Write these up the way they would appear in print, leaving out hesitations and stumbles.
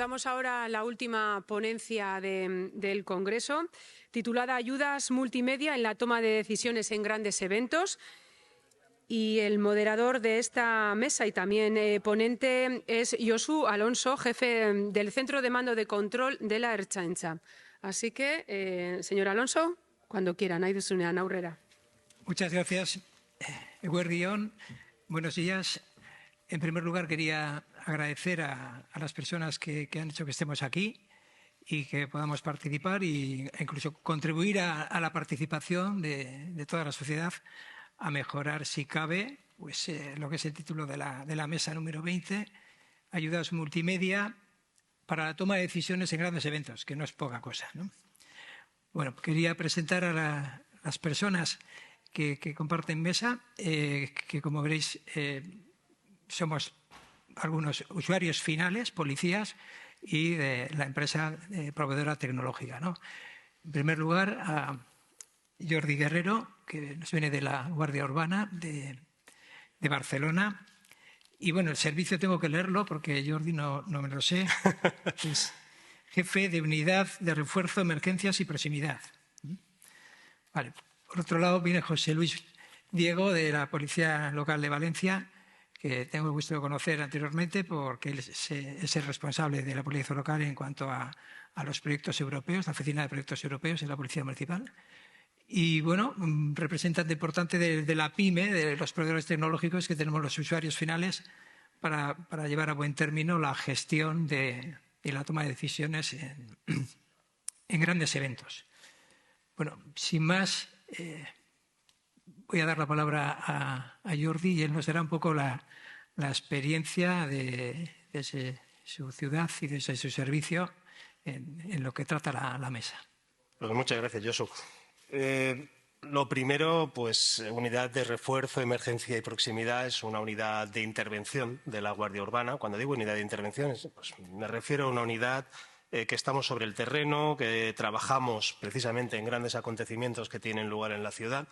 abordamos ahora la última ponencia del Congreso, titulada Ayudas multimedia en la toma de decisiones en grandes eventos. Y el moderador de esta mesa y también ponente es Josu Alonso, jefe del Centro de Mando de Control de la Ertzaintza. Así que, señor Alonso, cuando quiera, nahi duzunean aurrera. Muchas gracias. Eguerdión, buenos días. En primer lugar, quería agradecer a las personas que han hecho que estemos aquí y que podamos participar e incluso contribuir a la participación de toda la sociedad a mejorar, si cabe, pues, lo que es el título de la mesa número 20, ayudas multimedia para la toma de decisiones en grandes eventos, que no es poca cosa, ¿no? Bueno, quería presentar a las personas que comparten mesa, que como veréis somos algunos usuarios finales, policías, y de la empresa proveedora tecnológica, ¿no? En primer lugar, a Jordi Guerrero, que nos viene de la Guardia Urbana de Barcelona. Y bueno, el servicio tengo que leerlo porque Jordi no me lo sé. Es jefe de unidad de refuerzo, emergencias y proximidad. Vale. Por otro lado viene José Luis Diego de la Policía Local de Valencia, que tengo el gusto de conocer anteriormente porque él es el responsable de la Policía Local en cuanto a los proyectos europeos, la Oficina de Proyectos Europeos en la Policía Municipal. Y bueno, representante importante de la PYME, de los proveedores tecnológicos que tenemos los usuarios finales para llevar a buen término la gestión y la toma de decisiones en grandes eventos. Bueno, sin más, voy a dar la palabra a Jordi y él nos dará un poco la experiencia de su ciudad y de su servicio en lo que trata la mesa. Pues muchas gracias, Josu. Lo primero, pues unidad de refuerzo, emergencia y proximidad es una unidad de intervención de la Guardia Urbana. Cuando digo unidad de intervención, pues me refiero a una unidad que estamos sobre el terreno, que trabajamos precisamente en grandes acontecimientos que tienen lugar en la ciudad.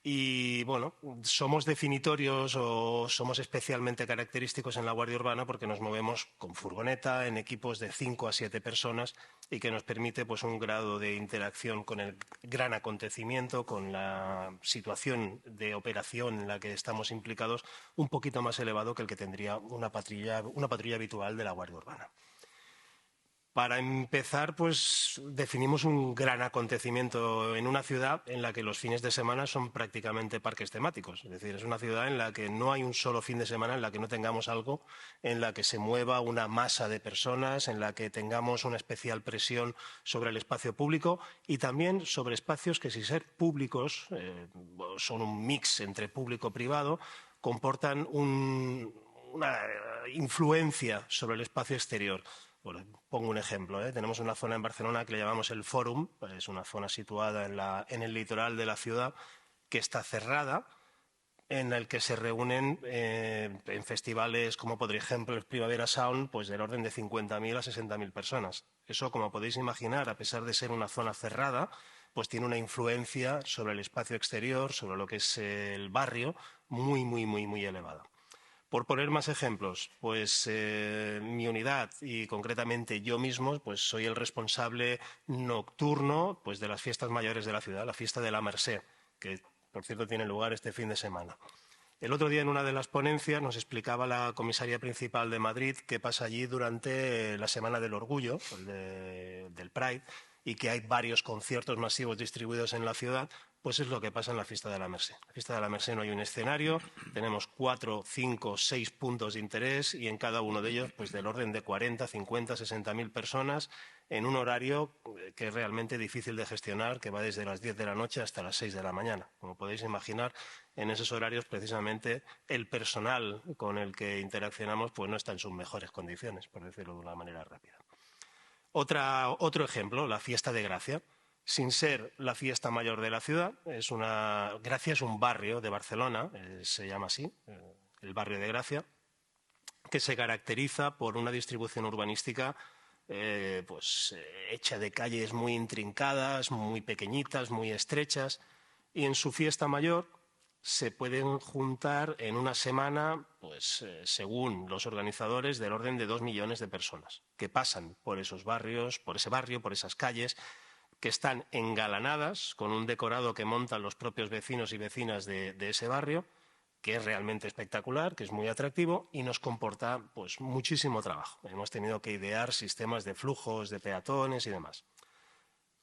Y bueno, somos definitorios o somos especialmente característicos en la Guardia Urbana porque nos movemos con furgoneta, en equipos de 5 a 7 personas y que nos permite pues, un grado de interacción con el gran acontecimiento, con la situación de operación en la que estamos implicados, un poquito más elevado que el que tendría una patrulla habitual de la Guardia Urbana. Para empezar, pues definimos un gran acontecimiento en una ciudad en la que los fines de semana son prácticamente parques temáticos. Es decir, es una ciudad en la que no hay un solo fin de semana en la que no tengamos algo, en la que se mueva una masa de personas, en la que tengamos una especial presión sobre el espacio público y también sobre espacios que, sin ser públicos, son un mix entre público-privado, comportan una influencia sobre el espacio exterior. Bueno, pongo un ejemplo. Tenemos una zona en Barcelona que le llamamos el Fòrum, es una zona situada en el litoral de la ciudad que está cerrada, en el que se reúnen en festivales como por ejemplo el Primavera Sound, pues del orden de 50.000 a 60.000 personas. Eso, como podéis imaginar, a pesar de ser una zona cerrada, pues tiene una influencia sobre el espacio exterior, sobre lo que es el barrio, muy, muy, muy, muy elevada. Por poner más ejemplos, pues mi unidad y concretamente yo mismo pues soy el responsable nocturno pues, de las fiestas mayores de la ciudad, la fiesta de la Mercè, que por cierto tiene lugar este fin de semana. El otro día en una de las ponencias nos explicaba la comisaria principal de Madrid qué pasa allí durante la Semana del Orgullo, del Pride, y que hay varios conciertos masivos distribuidos en la ciudad. Pues es lo que pasa en la fiesta de la Mercè. En la fiesta de la Mercè no hay un escenario, tenemos 4, 5, 6 puntos de interés y en cada uno de ellos pues del orden de 40, 50, 60.000 personas en un horario que es realmente difícil de gestionar, que va desde las 10 de la noche hasta las 6 de la mañana. Como podéis imaginar, en esos horarios precisamente el personal con el que interaccionamos pues no está en sus mejores condiciones, por decirlo de una manera rápida. Otro ejemplo, la fiesta de Gracia. Sin ser la fiesta mayor de la ciudad, Gracia es un barrio de Barcelona, se llama así, el barrio de Gracia, que se caracteriza por una distribución urbanística hecha de calles muy intrincadas, muy pequeñitas, muy estrechas, y en su fiesta mayor se pueden juntar en una semana, pues según los organizadores, del orden de 2 millones de personas que pasan por esos barrios, por ese barrio, por esas calles, que están engalanadas con un decorado que montan los propios vecinos y vecinas de ese barrio, que es realmente espectacular, que es muy atractivo y nos comporta pues muchísimo trabajo. Hemos tenido que idear sistemas de flujos, de peatones y demás.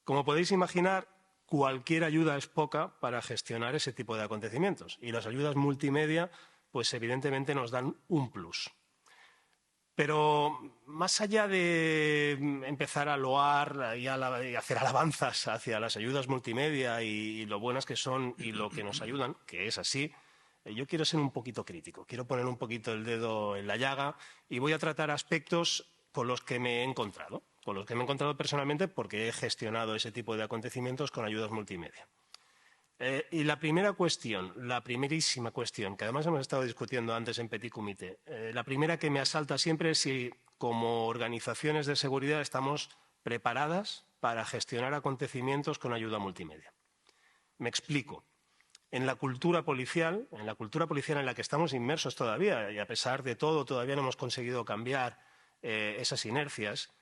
Como podéis imaginar, cualquier ayuda es poca para gestionar ese tipo de acontecimientos y las ayudas multimedia pues evidentemente nos dan un plus. Pero más allá de empezar a loar y hacer alabanzas hacia las ayudas multimedia y lo buenas que son y lo que nos ayudan, que es así, yo quiero ser un poquito crítico, quiero poner un poquito el dedo en la llaga y voy a tratar aspectos con los que me he encontrado personalmente porque he gestionado ese tipo de acontecimientos con ayudas multimedia. Y la primerísima cuestión, que además hemos estado discutiendo antes en Petit Comité, la primera que me asalta siempre es si como organizaciones de seguridad estamos preparadas para gestionar acontecimientos con ayuda multimedia. Me explico. En la cultura policial en la que estamos inmersos todavía, y a pesar de todo todavía no hemos conseguido cambiar esas inercias,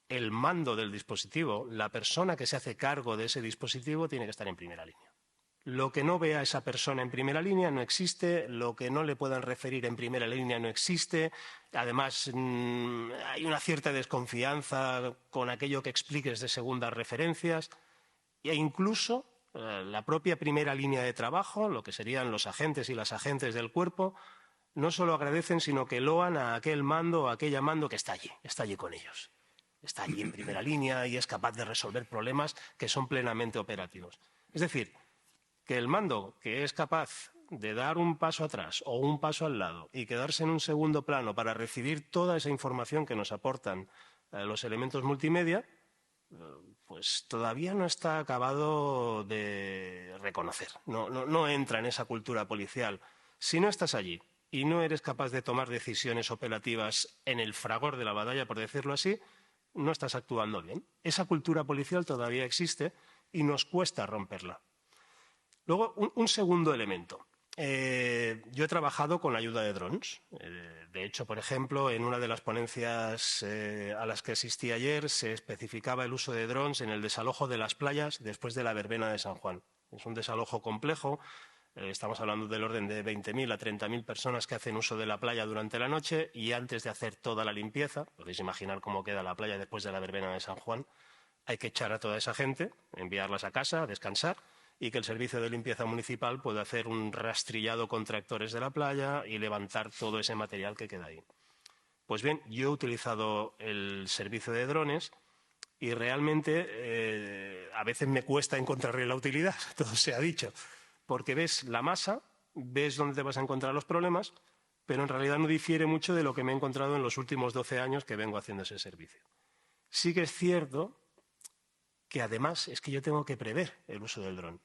el mando del dispositivo, la persona que se hace cargo de ese dispositivo tiene que estar en primera línea. Lo que no vea esa persona en primera línea no existe, lo que no le puedan referir en primera línea no existe. Además, hay una cierta desconfianza con aquello que expliques de segundas referencias e incluso la propia primera línea de trabajo, lo que serían los agentes y las agentes del cuerpo, no solo agradecen, sino que loan a aquel mando o a aquella mando que está allí con ellos. Está allí en primera línea y es capaz de resolver problemas que son plenamente operativos. Es decir, que el mando que es capaz de dar un paso atrás o un paso al lado y quedarse en un segundo plano para recibir toda esa información que nos aportan los elementos multimedia, pues todavía no está acabado de reconocer. No entra en esa cultura policial. Si no estás allí y no eres capaz de tomar decisiones operativas en el fragor de la batalla, por decirlo así, no estás actuando bien. Esa cultura policial todavía existe y nos cuesta romperla. Luego, un segundo elemento. Yo he trabajado con la ayuda de drones. De hecho, por ejemplo, en una de las ponencias a las que asistí ayer se especificaba el uso de drones en el desalojo de las playas después de la verbena de San Juan. Es un desalojo complejo. Estamos hablando del orden de 20.000 a 30.000 personas que hacen uso de la playa durante la noche y antes de hacer toda la limpieza, podéis imaginar cómo queda la playa después de la verbena de San Juan, hay que echar a toda esa gente, enviarlas a casa, a descansar, y que el servicio de limpieza municipal pueda hacer un rastrillado con tractores de la playa y levantar todo ese material que queda ahí. Pues bien, yo he utilizado el servicio de drones y realmente a veces me cuesta encontrarle la utilidad, todo se ha dicho, porque ves la masa, ves dónde te vas a encontrar los problemas, pero en realidad no difiere mucho de lo que me he encontrado en los últimos 12 años que vengo haciendo ese servicio. Sí que es cierto que además es que yo tengo que prever el uso del dron,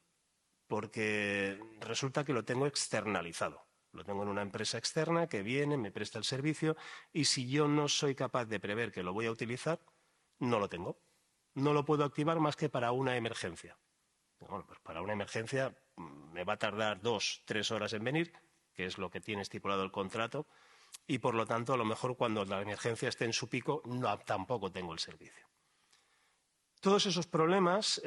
porque resulta que lo tengo externalizado. Lo tengo en una empresa externa que viene, me presta el servicio y si yo no soy capaz de prever que lo voy a utilizar, no lo tengo. No lo puedo activar más que para una emergencia. Bueno, pues para una emergencia me va a tardar 2 o 3 horas en venir, que es lo que tiene estipulado el contrato, y por lo tanto a lo mejor cuando la emergencia esté en su pico tampoco tengo el servicio. Todos esos problemas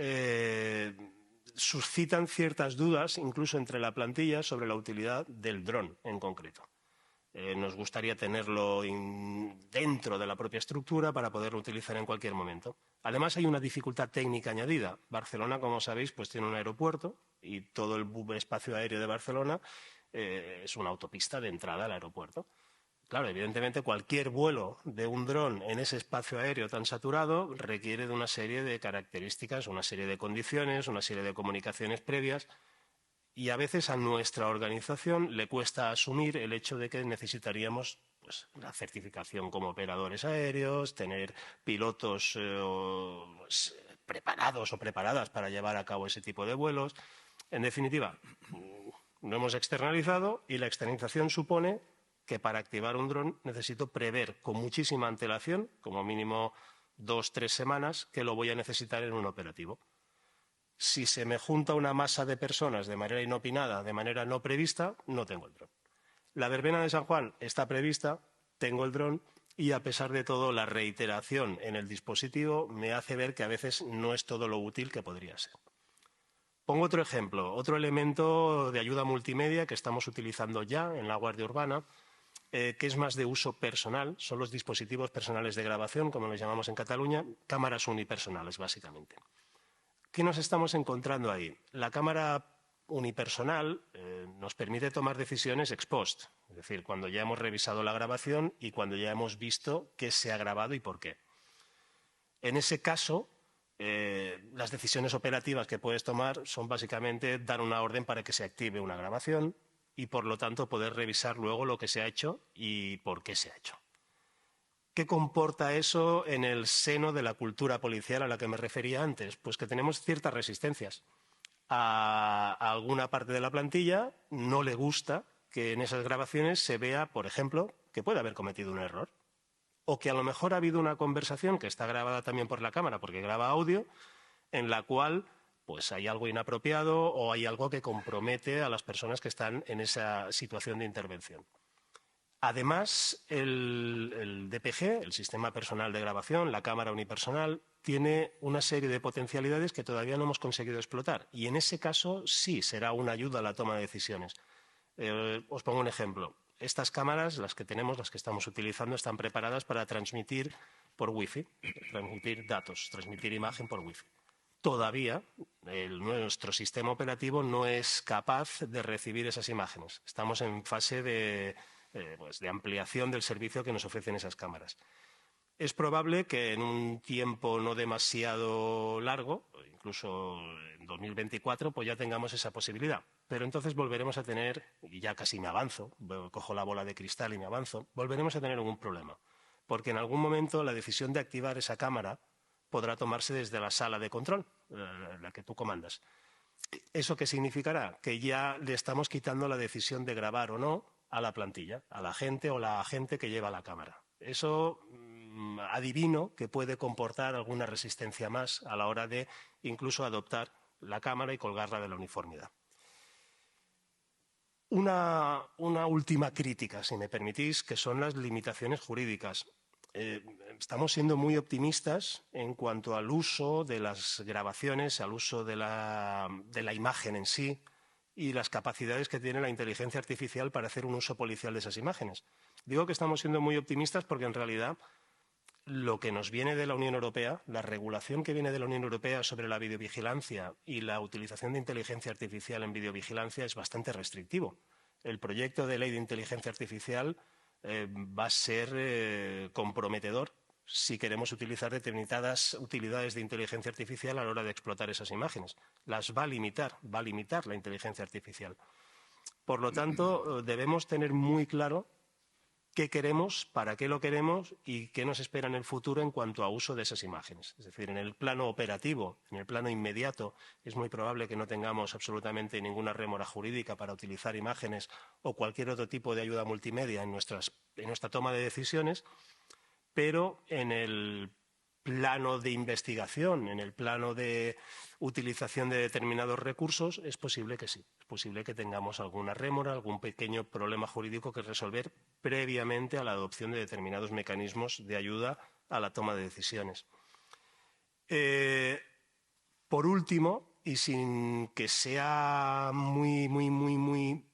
suscitan ciertas dudas, incluso entre la plantilla, sobre la utilidad del dron en concreto. Nos gustaría tenerlo dentro de la propia estructura para poderlo utilizar en cualquier momento. Además, hay una dificultad técnica añadida. Barcelona, como sabéis, pues tiene un aeropuerto y todo el espacio aéreo de Barcelona es una autopista de entrada al aeropuerto. Claro, evidentemente cualquier vuelo de un dron en ese espacio aéreo tan saturado requiere de una serie de características, una serie de condiciones, una serie de comunicaciones previas y a veces a nuestra organización le cuesta asumir el hecho de que necesitaríamos pues, la certificación como operadores aéreos, tener pilotos preparados o preparadas para llevar a cabo ese tipo de vuelos. En definitiva, no hemos externalizado y la externalización supone que para activar un dron necesito prever con muchísima antelación, como mínimo 2 o 3 semanas, que lo voy a necesitar en un operativo. Si se me junta una masa de personas de manera inopinada, de manera no prevista, no tengo el dron. La verbena de San Juan está prevista, tengo el dron y, a pesar de todo, la reiteración en el dispositivo me hace ver que a veces no es todo lo útil que podría ser. Pongo otro ejemplo, otro elemento de ayuda multimedia que estamos utilizando ya en la Guardia Urbana, que es más de uso personal, son los dispositivos personales de grabación, como los llamamos en Cataluña, cámaras unipersonales, básicamente. ¿Qué nos estamos encontrando ahí? La cámara unipersonal nos permite tomar decisiones ex post, es decir, cuando ya hemos revisado la grabación y cuando ya hemos visto qué se ha grabado y por qué. En ese caso, las decisiones operativas que puedes tomar son básicamente dar una orden para que se active una grabación y, por lo tanto, poder revisar luego lo que se ha hecho y por qué se ha hecho. ¿Qué comporta eso en el seno de la cultura policial a la que me refería antes? Pues que tenemos ciertas resistencias. A alguna parte de la plantilla no le gusta que en esas grabaciones se vea, por ejemplo, que puede haber cometido un error. O que a lo mejor ha habido una conversación que está grabada también por la cámara, porque graba audio, en la cual pues hay algo inapropiado o hay algo que compromete a las personas que están en esa situación de intervención. Además, el DPG, el sistema personal de grabación, la cámara unipersonal, tiene una serie de potencialidades que todavía no hemos conseguido explotar. Y en ese caso sí será una ayuda a la toma de decisiones. Os pongo un ejemplo. Estas cámaras, las que tenemos, las que estamos utilizando, están preparadas para transmitir por Wi-Fi, transmitir datos, transmitir imagen por Wi-Fi. Todavía nuestro sistema operativo no es capaz de recibir esas imágenes. Estamos en fase de ampliación del servicio que nos ofrecen esas cámaras. Es probable que en un tiempo no demasiado largo, incluso en 2024, pues ya tengamos esa posibilidad. Pero entonces volveremos a tener, y ya casi me avanzo, cojo la bola de cristal y me avanzo, volveremos a tener un problema. Porque en algún momento la decisión de activar esa cámara podrá tomarse desde la sala de control, la que tú comandas. ¿Eso qué significará? Que ya le estamos quitando la decisión de grabar o no a la plantilla, a la gente o la agente que lleva la cámara. Eso adivino que puede comportar alguna resistencia más a la hora de incluso adoptar la cámara y colgarla de la uniformidad. Una última crítica, si me permitís, que son las limitaciones jurídicas. Estamos siendo muy optimistas en cuanto al uso de las grabaciones, al uso de la imagen en sí y las capacidades que tiene la inteligencia artificial para hacer un uso policial de esas imágenes. Digo que estamos siendo muy optimistas porque, en realidad, lo que nos viene de la Unión Europea, la regulación que viene de la Unión Europea sobre la videovigilancia y la utilización de inteligencia artificial en videovigilancia es bastante restrictivo. El proyecto de ley de inteligencia artificial va a ser comprometedor si queremos utilizar determinadas utilidades de inteligencia artificial a la hora de explotar esas imágenes. Las va a limitar la inteligencia artificial. Por lo tanto, debemos tener muy claro qué queremos, para qué lo queremos y qué nos espera en el futuro en cuanto a uso de esas imágenes. Es decir, en el plano operativo, en el plano inmediato, es muy probable que no tengamos absolutamente ninguna rémora jurídica para utilizar imágenes o cualquier otro tipo de ayuda multimedia en nuestra toma de decisiones, pero en el plano de investigación, en el plano de utilización de determinados recursos, es posible que sí. Es posible que tengamos alguna rémora, algún pequeño problema jurídico que resolver previamente a la adopción de determinados mecanismos de ayuda a la toma de decisiones. Por último, y sin que sea muy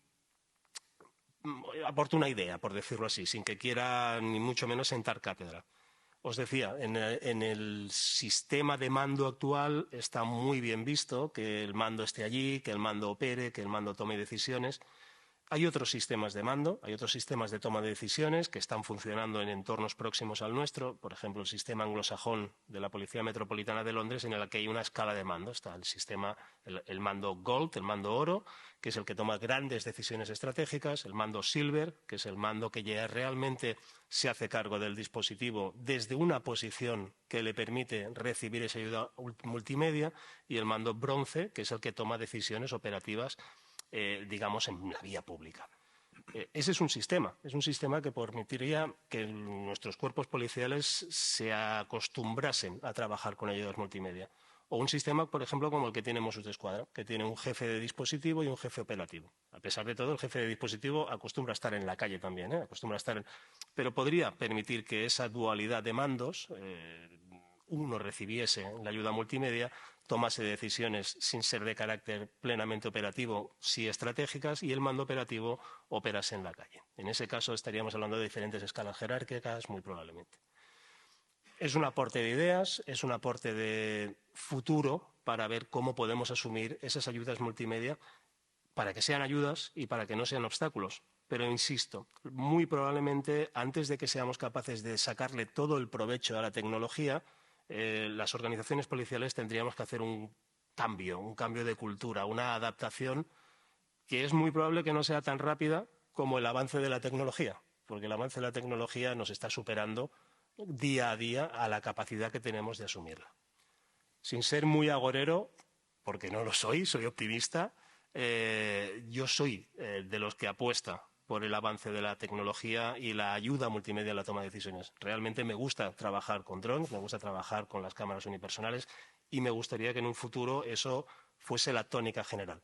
aporto una idea, por decirlo así, sin que quiera ni mucho menos sentar cátedra. Os decía, en el sistema de mando actual está muy bien visto que el mando esté allí, que el mando opere, que el mando tome decisiones. Hay otros sistemas de mando, hay otros sistemas de toma de decisiones que están funcionando en entornos próximos al nuestro. Por ejemplo, el sistema anglosajón de la Policía Metropolitana de Londres, en el que hay una escala de mando. Está el sistema, el mando Gold, el mando oro, que es el que toma grandes decisiones estratégicas. El mando Silver, que es el mando que ya realmente se hace cargo del dispositivo desde una posición que le permite recibir esa ayuda multimedia. Y el mando Bronce, que es el que toma decisiones operativas digamos, en la vía pública. Ese es un sistema que permitiría que nuestros cuerpos policiales se acostumbrasen a trabajar con ayudas multimedia. O un sistema, por ejemplo, como el que tiene Mossos d'Esquadra, que tiene un jefe de dispositivo y un jefe operativo. A pesar de todo, el jefe de dispositivo acostumbra a estar en la calle también, pero podría permitir que esa dualidad de mandos, uno recibiese la ayuda multimedia, tomase decisiones sin ser de carácter plenamente operativo, sí estratégicas, y el mando operativo operase en la calle. En ese caso estaríamos hablando de diferentes escalas jerárquicas, muy probablemente. Es un aporte de ideas, es un aporte de futuro para ver cómo podemos asumir esas ayudas multimedia para que sean ayudas y para que no sean obstáculos. Pero insisto, muy probablemente antes de que seamos capaces de sacarle todo el provecho a la tecnología, las organizaciones policiales tendríamos que hacer un cambio de cultura, una adaptación que es muy probable que no sea tan rápida como el avance de la tecnología, porque el avance de la tecnología nos está superando día a día a la capacidad que tenemos de asumirla. Sin ser muy agorero, porque no lo soy, soy optimista, yo soy de los que apuesta por el avance de la tecnología y la ayuda multimedia en la toma de decisiones. Realmente me gusta trabajar con drones, me gusta trabajar con las cámaras unipersonales y me gustaría que en un futuro eso fuese la tónica general.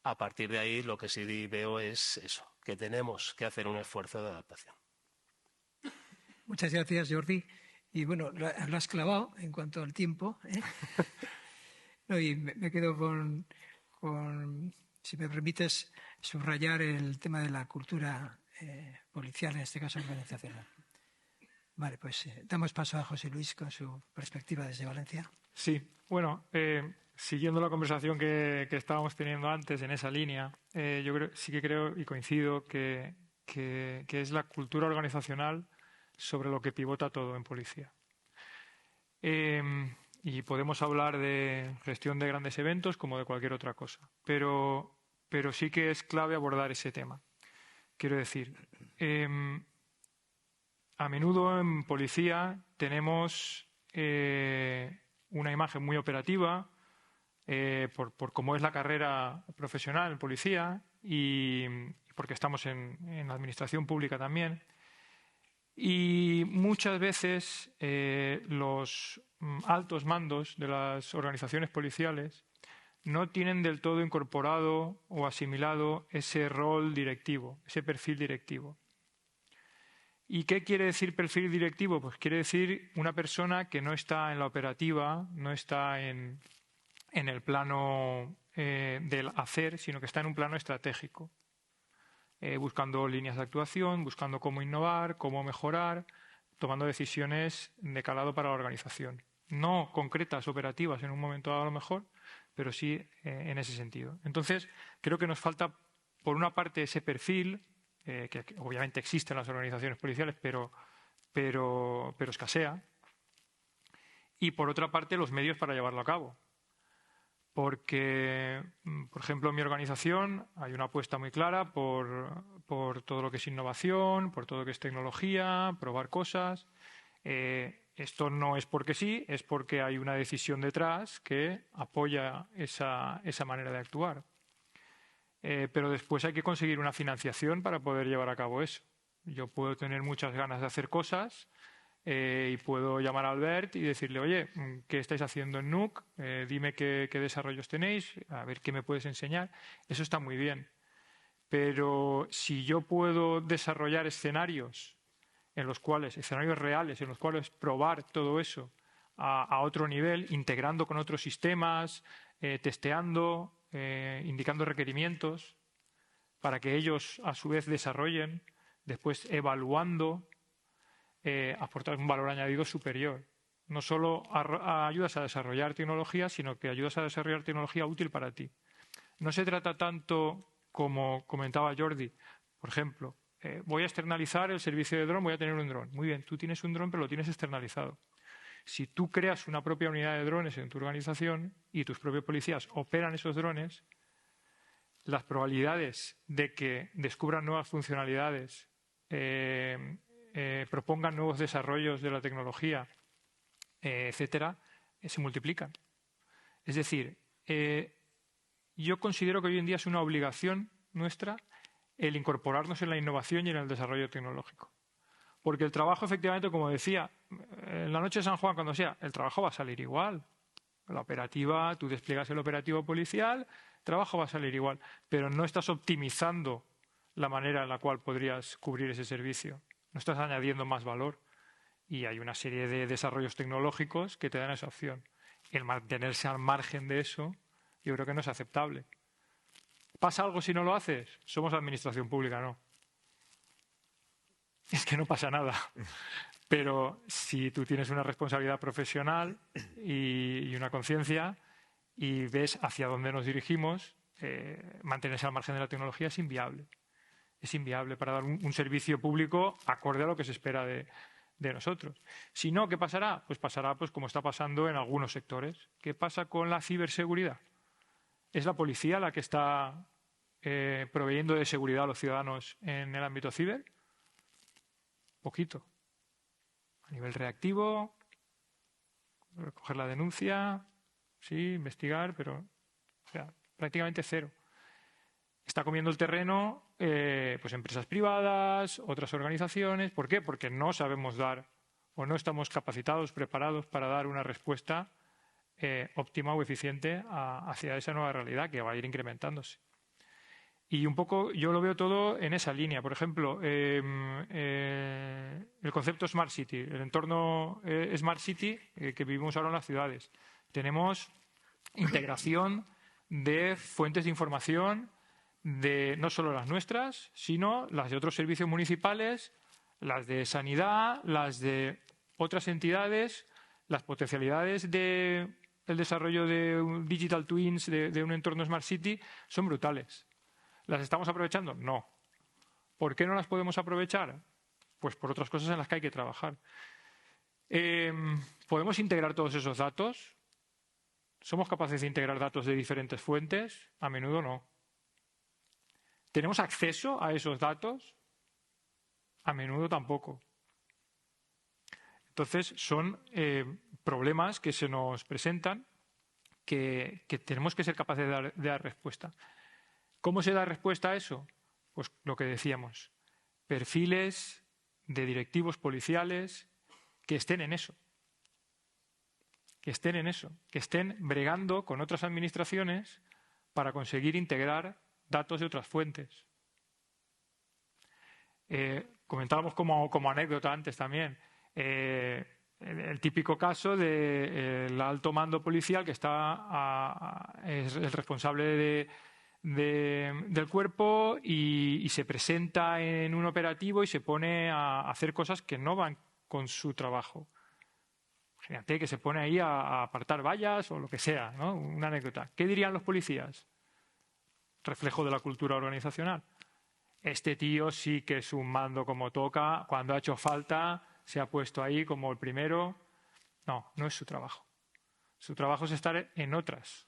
A partir de ahí, lo que sí veo es eso, que tenemos que hacer un esfuerzo de adaptación. Muchas gracias, Jordi. Y bueno, lo has clavado en cuanto al tiempo, ¿eh? No, y me quedo con, si me permites, subrayar el tema de la cultura policial, en este caso organizacional. Vale, pues damos paso a José Luis con su perspectiva desde Valencia. Sí, bueno, siguiendo la conversación que estábamos teniendo antes en esa línea, yo sí que creo y coincido que es la cultura organizacional sobre lo que pivota todo en policía. Y podemos hablar de gestión de grandes eventos como de cualquier otra cosa, pero sí que es clave abordar ese tema. Quiero decir, a menudo en policía tenemos una imagen muy operativa por cómo es la carrera profesional en policía y porque estamos en la administración pública también. Y muchas veces los altos mandos de las organizaciones policiales no tienen del todo incorporado o asimilado ese rol directivo, ese perfil directivo. ¿Y qué quiere decir perfil directivo? Pues quiere decir una persona que no está en la operativa, no está en el plano del hacer, sino que está en un plano estratégico. Buscando líneas de actuación, buscando cómo innovar, cómo mejorar, tomando decisiones de calado para la organización. No concretas, operativas en un momento dado a lo mejor, pero sí en ese sentido. Entonces, creo que nos falta, por una parte, ese perfil, que obviamente existe en las organizaciones policiales, pero escasea, y por otra parte, los medios para llevarlo a cabo. Porque, por ejemplo, en mi organización hay una apuesta muy clara por todo lo que es innovación, por todo lo que es tecnología, probar cosas. Esto no es porque sí, es porque hay una decisión detrás que apoya esa manera de actuar. Pero después hay que conseguir una financiación para poder llevar a cabo eso. Yo puedo tener muchas ganas de hacer cosas y puedo llamar a Albert y decirle, oye, ¿qué estáis haciendo en NUC? Dime qué desarrollos tenéis, a ver qué me puedes enseñar. Eso está muy bien. Pero si yo puedo desarrollar escenarios reales, en los cuales probar todo eso a otro nivel, integrando con otros sistemas, testeando, indicando requerimientos, para que ellos a su vez desarrollen, después evaluando, aportar un valor añadido superior. No solo ayudas a desarrollar tecnología, sino que ayudas a desarrollar tecnología útil para ti. No se trata tanto, como comentaba Jordi, por ejemplo, voy a externalizar el servicio de dron, voy a tener un dron. Muy bien, tú tienes un dron, pero lo tienes externalizado. Si tú creas una propia unidad de drones en tu organización y tus propios policías operan esos drones, las probabilidades de que descubran nuevas funcionalidades, propongan nuevos desarrollos de la tecnología, etcétera, se multiplican. Es decir, yo considero que hoy en día es una obligación nuestra el incorporarnos en la innovación y en el desarrollo tecnológico. Porque el trabajo, efectivamente, como decía, en la noche de San Juan, cuando sea, el trabajo va a salir igual. La operativa, tú despliegas el operativo policial, el trabajo va a salir igual, pero no estás optimizando la manera en la cual podrías cubrir ese servicio. No estás añadiendo más valor. Y hay una serie de desarrollos tecnológicos que te dan esa opción. El mantenerse al margen de eso, yo creo que no es aceptable. ¿Pasa algo si no lo haces? Somos administración pública, no. Es que no pasa nada. Pero si tú tienes una responsabilidad profesional y una conciencia y ves hacia dónde nos dirigimos, mantenerse al margen de la tecnología es inviable. Es inviable para dar un servicio público acorde a lo que se espera de nosotros. Si no, ¿qué pasará? Pues pasará como está pasando en algunos sectores. ¿Qué pasa con la ciberseguridad? ¿Es la policía la que está proveyendo de seguridad a los ciudadanos en el ámbito ciber? Poquito. A nivel reactivo, recoger la denuncia, sí, investigar, pero prácticamente cero. Está comiendo el terreno pues empresas privadas, otras organizaciones. ¿Por qué? Porque no sabemos dar o no estamos capacitados, preparados para dar una respuesta óptima o eficiente hacia esa nueva realidad que va a ir incrementándose. Y un poco yo lo veo todo en esa línea. Por ejemplo, el concepto Smart City, el entorno Smart City que vivimos ahora en las ciudades. Tenemos integración de fuentes de información de no solo las nuestras, sino las de otros servicios municipales, las de sanidad, las de otras entidades, las potencialidades del desarrollo de digital twins de un entorno Smart City son brutales. ¿Las estamos aprovechando? No. ¿Por qué no las podemos aprovechar? Pues por otras cosas en las que hay que trabajar. ¿Podemos integrar todos esos datos? ¿Somos capaces de integrar datos de diferentes fuentes? A menudo no. ¿Tenemos acceso a esos datos? A menudo tampoco. Entonces, son problemas que se nos presentan que tenemos que ser capaces de dar respuesta. ¿Cómo se da respuesta a eso? Pues lo que decíamos, perfiles de directivos policiales que estén en eso, que estén bregando con otras administraciones para conseguir integrar datos de otras fuentes. Comentábamos como anécdota antes también, el típico caso del alto mando policial que es el responsable del cuerpo y se presenta en un operativo y se pone a hacer cosas que no van con su trabajo. Imagínate que se pone ahí a apartar vallas o lo que sea, ¿no? Una anécdota. ¿Qué dirían los policías? Reflejo de la cultura organizacional. Este tío sí que es un mando como toca, cuando ha hecho falta se ha puesto ahí como el primero. No, no es su trabajo. Su trabajo es estar en otras.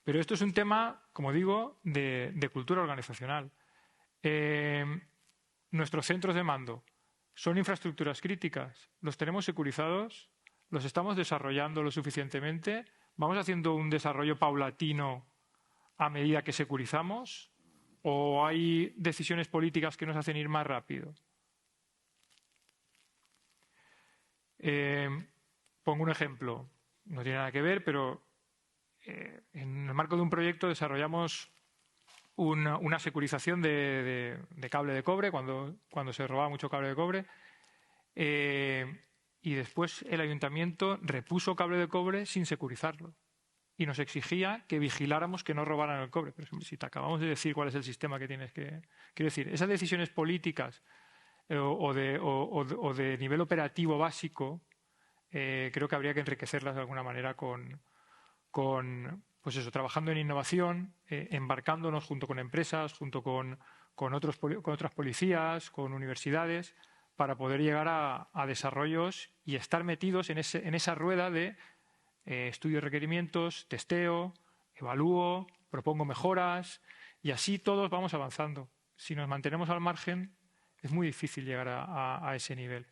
Pero esto es un tema, como digo, de cultura organizacional. Nuestros centros de mando son infraestructuras críticas. ¿Los tenemos securizados? ¿Los estamos desarrollando lo suficientemente? ¿Vamos haciendo un desarrollo paulatino a medida que securizamos? ¿O hay decisiones políticas que nos hacen ir más rápido? Pongo un ejemplo. No tiene nada que ver, pero en el marco de un proyecto desarrollamos una securización de cable de cobre cuando se robaba mucho cable de cobre y después el ayuntamiento repuso cable de cobre sin securizarlo y nos exigía que vigiláramos que no robaran el cobre. Pero si te acabamos de decir cuál es el sistema que tienes que... Quiero decir, esas decisiones políticas o de nivel operativo básico creo que habría que enriquecerlas de alguna manera con pues eso, trabajando en innovación, embarcándonos junto con empresas, junto con otras policías, con universidades, para poder llegar a desarrollos y estar metidos en esa rueda de estudio de requerimientos, testeo, evalúo, propongo mejoras y así todos vamos avanzando. Si nos mantenemos al margen, es muy difícil llegar a ese nivel.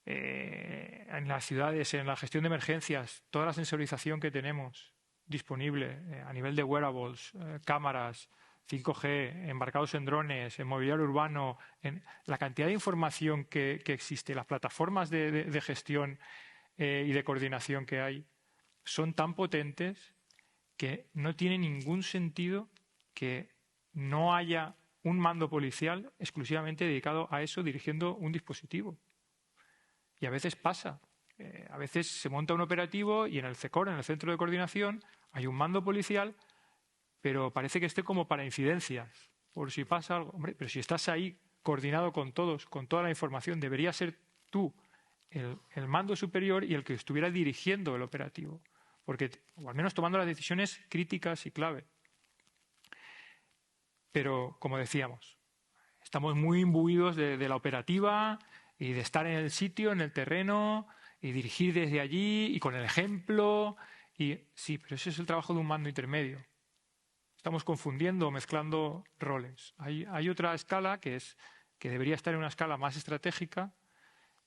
En las ciudades, en la gestión de emergencias, toda la sensorización que tenemos disponible a nivel de wearables, cámaras, 5G, embarcados en drones, en mobiliario urbano, en la cantidad de información que existe, las plataformas de gestión y de coordinación que hay, son tan potentes que no tiene ningún sentido que no haya un mando policial exclusivamente dedicado a eso, dirigiendo un dispositivo. Y a veces pasa. A veces se monta un operativo y en el CECOR, en el Centro de Coordinación, hay un mando policial, pero parece que esté como para incidencias, por si pasa algo. Hombre, pero si estás ahí coordinado con todos, con toda la información, debería ser tú el mando superior y el que estuviera dirigiendo el operativo, porque, o al menos tomando las decisiones críticas y clave. Pero, como decíamos, estamos muy imbuidos de la operativa y de estar en el sitio, en el terreno, y dirigir desde allí y con el ejemplo. Y sí, pero ese es el trabajo de un mando intermedio. Estamos confundiendo, mezclando roles. Hay otra escala que debería estar en una escala más estratégica,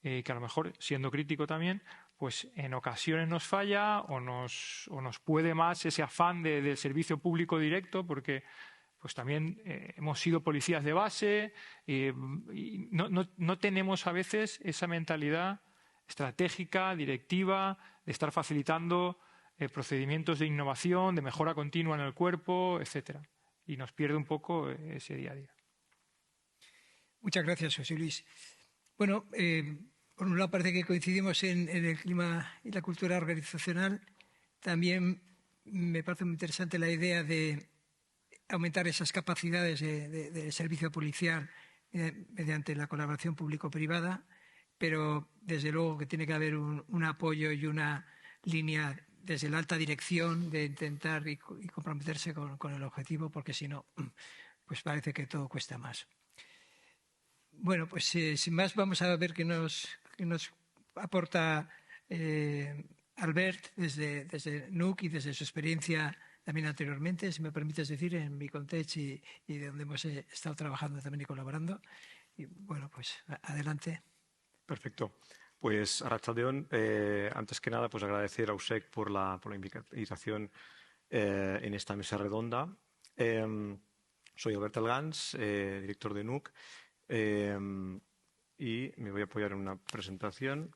que a lo mejor, siendo crítico también, pues en ocasiones nos falla o nos puede más ese afán del servicio público directo, porque pues también hemos sido policías de base y no tenemos a veces esa mentalidad estratégica, directiva, de estar facilitando procedimientos de innovación, de mejora continua en el cuerpo, etcétera. Y nos pierde un poco ese día a día. Muchas gracias, José Luis. Bueno, por un lado parece que coincidimos en el clima y la cultura organizacional. También me parece muy interesante la idea de aumentar esas capacidades de servicio policial mediante la colaboración público-privada, pero desde luego que tiene que haber un apoyo y una línea desde la alta dirección de intentar y comprometerse con el objetivo, porque si no, pues parece que todo cuesta más. Bueno, pues sin más vamos a ver qué nos aporta Albert desde NUC y desde su experiencia también anteriormente, si me permites decir, en Micontech y de donde hemos estado trabajando también y colaborando. Y bueno, pues adelante. Perfecto. Pues arratsaldeon, antes que nada, pues agradecer a USEC por la invitación en esta mesa redonda. Soy Albert Elgans, director de NUC, y me voy a apoyar en una presentación.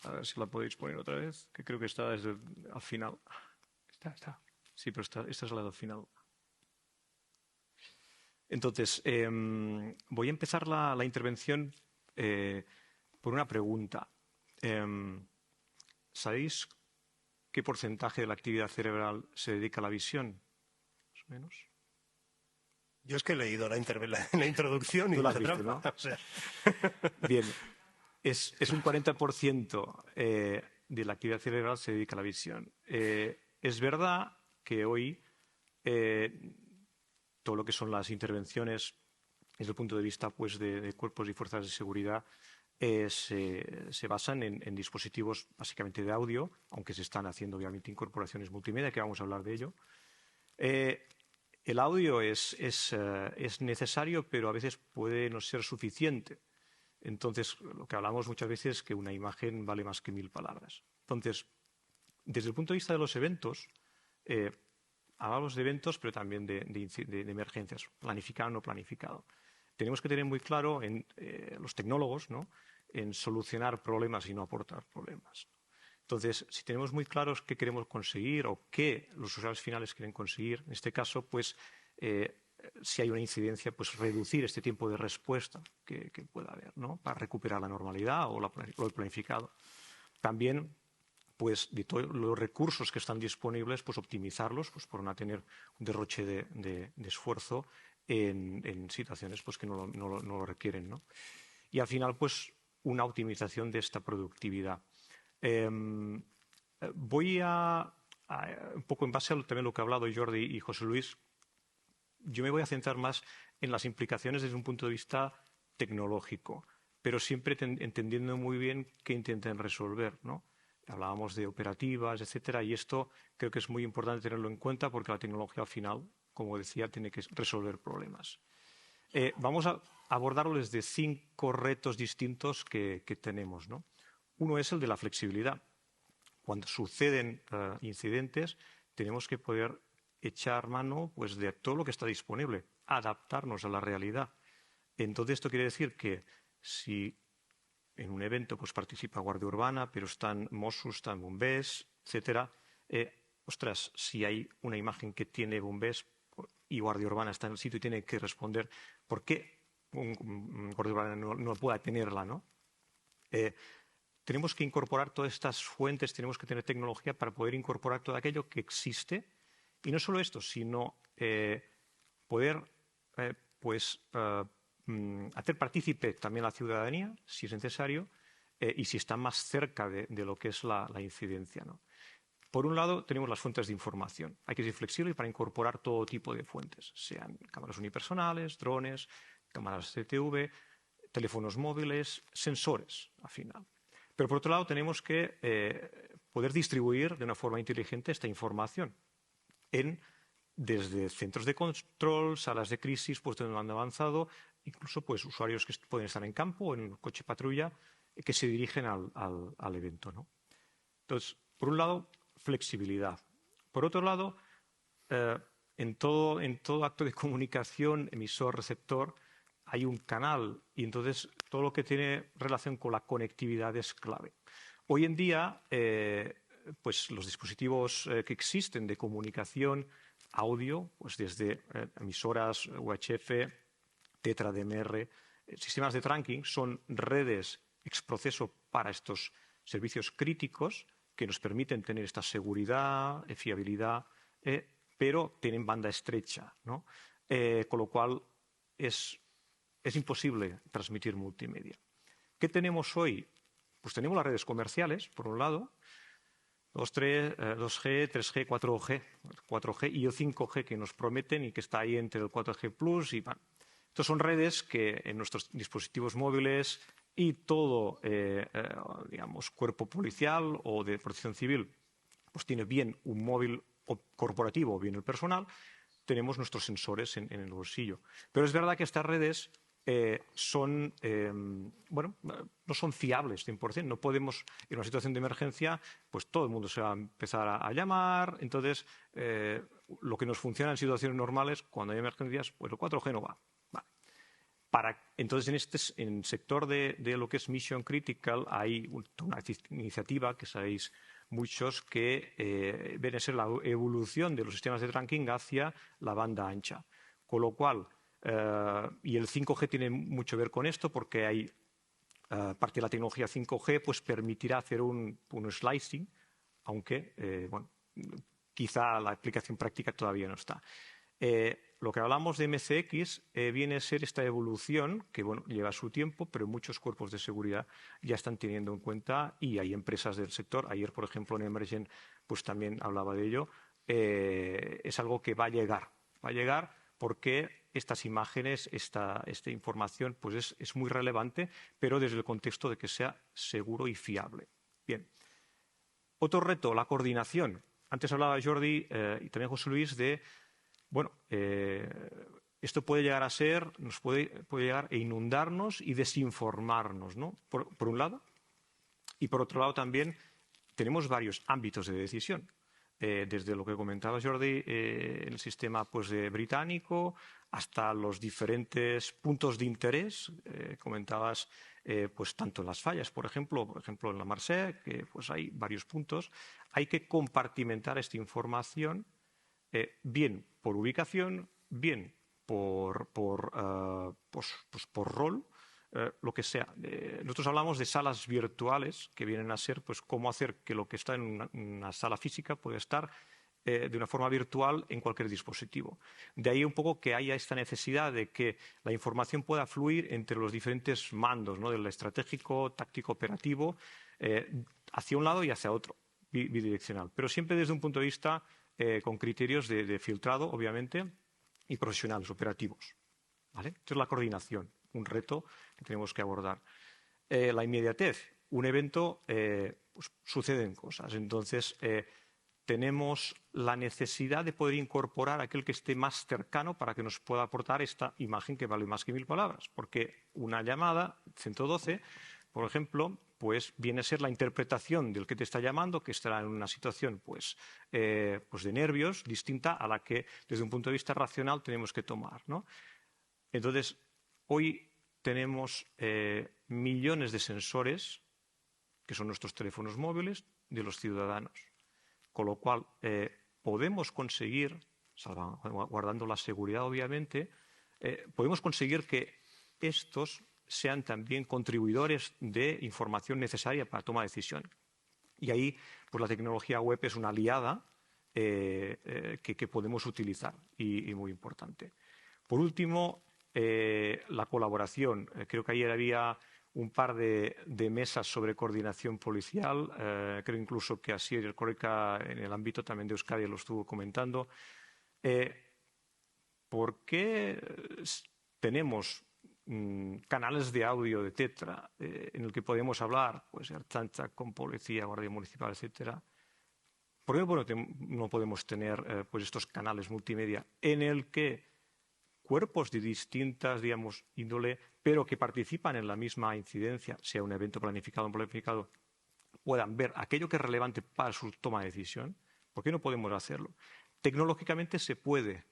A ver si la podéis poner otra vez, que creo que está desde al final. Está. Sí, pero esta es la del final. Entonces, voy a empezar la intervención por una pregunta. ¿Sabéis qué porcentaje de la actividad cerebral se dedica a la visión? Más o menos. Yo es que he leído la introducción y Tú la has la visto, trampa. ¿no? O sea. Bien. Es un 40% de la actividad cerebral se dedica a la visión. Es verdad que hoy todo lo que son las intervenciones desde el punto de vista pues, de cuerpos y fuerzas de seguridad se basan en dispositivos básicamente de audio, aunque se están haciendo obviamente incorporaciones multimedia, que vamos a hablar de ello. El audio es necesario, pero a veces puede no ser suficiente. Entonces, lo que hablamos muchas veces es que una imagen vale más que 1000 palabras. Entonces, desde el punto de vista de los eventos, hablamos de eventos, pero también de emergencias, planificado o no planificado. Tenemos que tener muy claro, los tecnólogos, ¿no?, en solucionar problemas y no aportar problemas. Entonces, si tenemos muy claros qué queremos conseguir o qué los usuarios finales quieren conseguir, en este caso, pues, si hay una incidencia, pues reducir este tiempo de respuesta que pueda haber, ¿no?, para recuperar la normalidad o lo planificado. También, pues, de todos los recursos que están disponibles, pues optimizarlos, pues, por no tener un derroche de esfuerzo en situaciones pues, que no lo requieren, ¿no? Y al final, pues, una optimización de esta productividad. Voy a un poco en base a también lo que ha hablado Jordi y José Luis, yo me voy a centrar más en las implicaciones desde un punto de vista tecnológico, pero siempre entendiendo muy bien qué intentan resolver, ¿no? Hablábamos de operativas, etcétera, y esto creo que es muy importante tenerlo en cuenta porque la tecnología al final, como decía, tiene que resolver problemas. Vamos a abordarlo desde 5 retos distintos que tenemos, ¿no? Uno es el de la flexibilidad. Cuando suceden incidentes, tenemos que poder echar mano pues, de todo lo que está disponible, adaptarnos a la realidad. Entonces, esto quiere decir que si en un evento pues, participa Guardia Urbana, pero están Mossos, están bombers, etcétera, ostras, si hay una imagen que tiene bombés y Guardia Urbana está en el sitio y tiene que responder, ¿por qué un Guardia Urbana no pueda tenerla, ¿no? Tenemos que incorporar todas estas fuentes, tenemos que tener tecnología para poder incorporar todo aquello que existe. Y no solo esto, sino poder hacer partícipe también a la ciudadanía, si es necesario, y si está más cerca de lo que es la incidencia, ¿no? Por un lado, tenemos las fuentes de información. Hay que ser flexible para incorporar todo tipo de fuentes, sean cámaras unipersonales, drones, cámaras CCTV, teléfonos móviles, sensores, al final. Pero, por otro lado, tenemos que poder distribuir de una forma inteligente esta información desde centros de control, salas de crisis, puestos de mando avanzado, incluso pues, usuarios que pueden estar en campo o en un coche patrulla que se dirigen al evento, ¿no? Entonces, por un lado, flexibilidad. Por otro lado, en todo acto de comunicación, emisor-receptor, hay un canal y entonces todo lo que tiene relación con la conectividad es clave. Hoy en día, pues los dispositivos que existen de comunicación audio, pues desde emisoras UHF, Tetra, DMR, sistemas de trunking, son redes ex proceso para estos servicios críticos que nos permiten tener esta seguridad, fiabilidad, pero tienen banda estrecha, ¿no? Con lo cual es imposible transmitir multimedia. ¿Qué tenemos hoy? Pues tenemos las redes comerciales, por un lado, 2G, 3G, 4G y el 5G que nos prometen y que está ahí entre el 4G Plus y bueno. Estos son redes que en nuestros dispositivos móviles y todo, digamos, cuerpo policial o de protección civil, pues tiene bien un móvil corporativo o bien el personal, tenemos nuestros sensores en el bolsillo. Pero es verdad que estas redes no son fiables 100%. No podemos, en una situación de emergencia, pues todo el mundo se va a empezar a llamar. Entonces, lo que nos funciona en situaciones normales, cuando hay emergencias, pues el 4G no va. Vale. Entonces, en el sector de lo que es Mission Critical hay una iniciativa que sabéis muchos que viene a ser la evolución de los sistemas de trunking hacia la banda ancha. Con lo cual, y el 5G tiene mucho que ver con esto porque hay parte de la tecnología 5G pues permitirá hacer un slicing, aunque quizá la aplicación práctica todavía no está. Lo que hablamos de MCX viene a ser esta evolución que lleva su tiempo, pero muchos cuerpos de seguridad ya están teniendo en cuenta y hay empresas del sector. Ayer, por ejemplo, en Emergent pues también hablaba de ello. Es algo que va a llegar. Va a llegar porque estas imágenes, esta información pues es muy relevante, pero desde el contexto de que sea seguro y fiable. Bien. Otro reto, la coordinación. Antes hablaba Jordi y también José Luis de esto puede llegar a ser, puede llegar a inundarnos y desinformarnos, ¿no? Por un lado. Y por otro lado también tenemos varios ámbitos de decisión. Desde lo que comentaba Jordi en el sistema pues, británico hasta los diferentes puntos de interés. Comentabas pues, tanto en las fallas, por ejemplo en la Marseille, que pues, hay varios puntos. Hay que compartimentar esta información bien por ubicación, bien por rol, lo que sea. Nosotros hablamos de salas virtuales que vienen a ser pues, cómo hacer que lo que está en una sala física pueda estar de una forma virtual en cualquier dispositivo. De ahí un poco que haya esta necesidad de que la información pueda fluir entre los diferentes mandos, ¿no? Del estratégico, táctico, operativo, hacia un lado y hacia otro, bidireccional. Pero siempre desde un punto de vista con criterios de filtrado, obviamente, y profesionales, operativos. ¿Vale? Esto es la coordinación, un reto que tenemos que abordar. La inmediatez. Un evento, pues, suceden cosas. Entonces, tenemos la necesidad de poder incorporar a aquel que esté más cercano para que nos pueda aportar esta imagen que vale más que 1000 palabras. Porque una llamada, 112, por ejemplo, pues viene a ser la interpretación del que te está llamando, que estará en una situación pues de nervios distinta a la que desde un punto de vista racional tenemos que tomar, ¿no? Entonces, hoy tenemos millones de sensores, que son nuestros teléfonos móviles, de los ciudadanos. con lo cual podemos conseguir, guardando la seguridad obviamente, podemos conseguir que estos sean también contribuidores de información necesaria para toma de decisión. Y ahí pues la tecnología web es una aliada que podemos utilizar y muy importante. Por último, la colaboración. Creo que ayer había un par de mesas sobre coordinación policial. Creo incluso que Asier Erkoreka en el ámbito también de Euskadi lo estuvo comentando. ¿Por qué tenemos canales de audio de Tetra en el que podemos hablar, pues Ertzaintza con policía, guardia municipal, etcétera? ¿Por qué no podemos tener pues estos canales multimedia en el que cuerpos de distintas, digamos, índole, pero que participan en la misma incidencia, sea un evento planificado o no planificado, puedan ver aquello que es relevante para su toma de decisión? ¿Por qué no podemos hacerlo? Tecnológicamente se puede,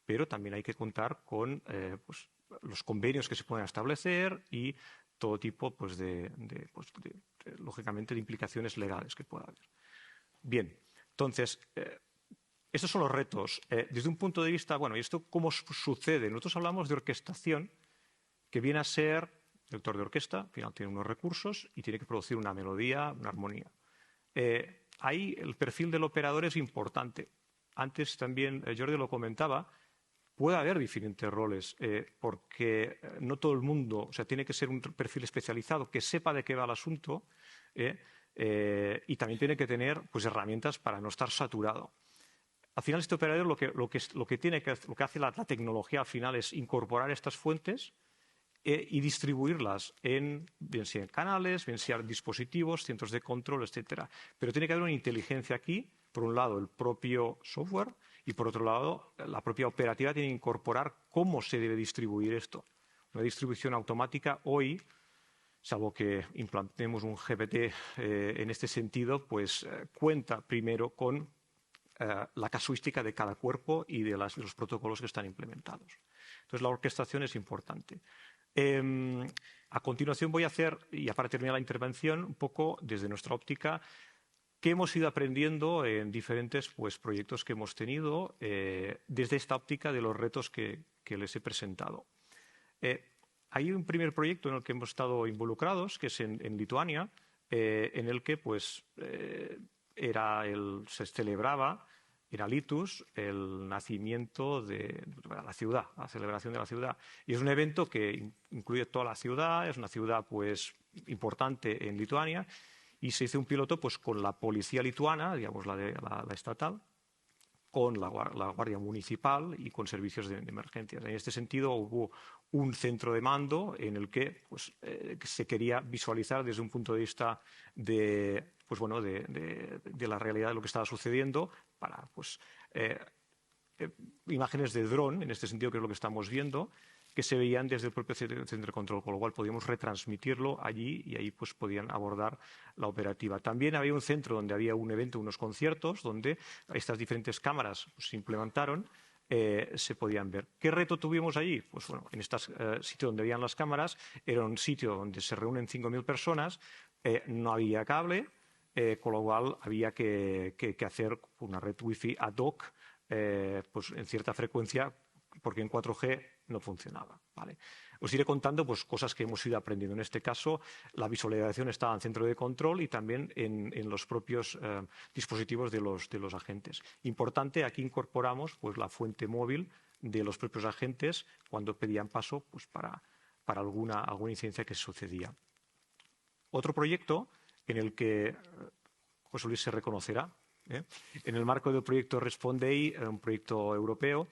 pero también hay que contar con pues, los convenios que se pueden establecer y todo tipo pues, lógicamente, de implicaciones legales que pueda haber. Bien, entonces, estos son los retos. Desde un punto de vista, bueno, ¿y esto cómo sucede? Nosotros hablamos de orquestación, que viene a ser el autor de orquesta, al final tiene unos recursos y tiene que producir una melodía, una armonía. Ahí el perfil del operador es importante. Antes también Jordi lo comentaba, puede haber diferentes roles, porque no todo el mundo, o sea, tiene que ser un perfil especializado que sepa de qué va el asunto y también tiene que tener pues, herramientas para no estar saturado. Al final, este operador lo que hace la tecnología al final es incorporar estas fuentes y distribuirlas bien sea en canales, bien sea en dispositivos, centros de control, etcétera. Pero tiene que haber una inteligencia aquí, por un lado el propio software y por otro lado la propia operativa tiene que incorporar cómo se debe distribuir esto. Una distribución automática hoy, salvo que implantemos un GPT en este sentido, pues cuenta primero con la casuística de cada cuerpo y de los protocolos que están implementados. Entonces, la orquestación es importante. A continuación voy a hacer, y para terminar la intervención, un poco desde nuestra óptica, qué hemos ido aprendiendo en diferentes pues, proyectos que hemos tenido desde esta óptica de los retos que les he presentado. Hay un primer proyecto en el que hemos estado involucrados, que es en Lituania, en el que pues, se celebraba en Alitus el nacimiento de la ciudad, la celebración de la ciudad. Y es un evento que incluye toda la ciudad, es una ciudad pues, importante en Lituania, y se hizo un piloto pues, con la policía lituana, digamos la estatal, con la Guardia Municipal y con servicios de emergencias. En este sentido, hubo un centro de mando en el que pues, se quería visualizar desde un punto de vista de la realidad de lo que estaba sucediendo para pues, imágenes de dron, en este sentido, que es lo que estamos viendo, que se veían desde el propio centro de control, con lo cual podíamos retransmitirlo allí y ahí pues, podían abordar la operativa. También había un centro donde había un evento, unos conciertos, donde estas diferentes cámaras pues, se implementaron, se podían ver. ¿Qué reto tuvimos allí? Pues bueno, en este sitio donde habían las cámaras, era un sitio donde se reúnen 5.000 personas, no había cable, con lo cual había que hacer una red wifi ad hoc pues, en cierta frecuencia, porque en 4G no funcionaba. ¿Vale? Os iré contando pues, cosas que hemos ido aprendiendo. En este caso, la visualización estaba en centro de control y también en los propios dispositivos de los agentes. Importante, aquí incorporamos pues, la fuente móvil de los propios agentes cuando pedían paso pues, para alguna incidencia que sucedía. Otro proyecto en el que José Luis se reconocerá, en el marco del proyecto Respondei, un proyecto europeo,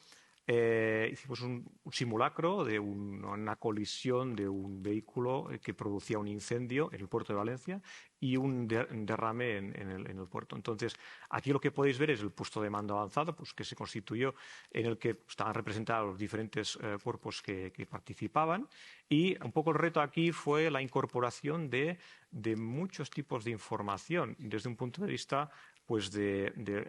hicimos un simulacro de una colisión de un vehículo que producía un incendio en el puerto de Valencia y un derrame en el puerto. Entonces, aquí lo que podéis ver es el puesto de mando avanzado, pues, que se constituyó, en el que estaban representados los diferentes cuerpos que participaban, y un poco el reto aquí fue la incorporación de muchos tipos de información desde un punto de vista pues de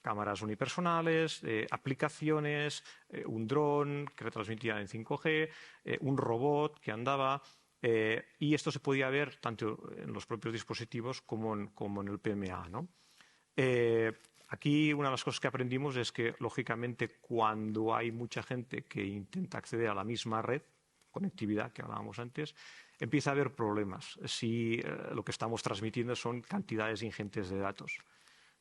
cámaras unipersonales, aplicaciones, un dron que retransmitía en 5G, un robot que andaba, y esto se podía ver tanto en los propios dispositivos como en el PMA, ¿no? Aquí una de las cosas que aprendimos es que, lógicamente, cuando hay mucha gente que intenta acceder a la misma red, conectividad que hablábamos antes, empieza a haber problemas si lo que estamos transmitiendo son cantidades ingentes de datos.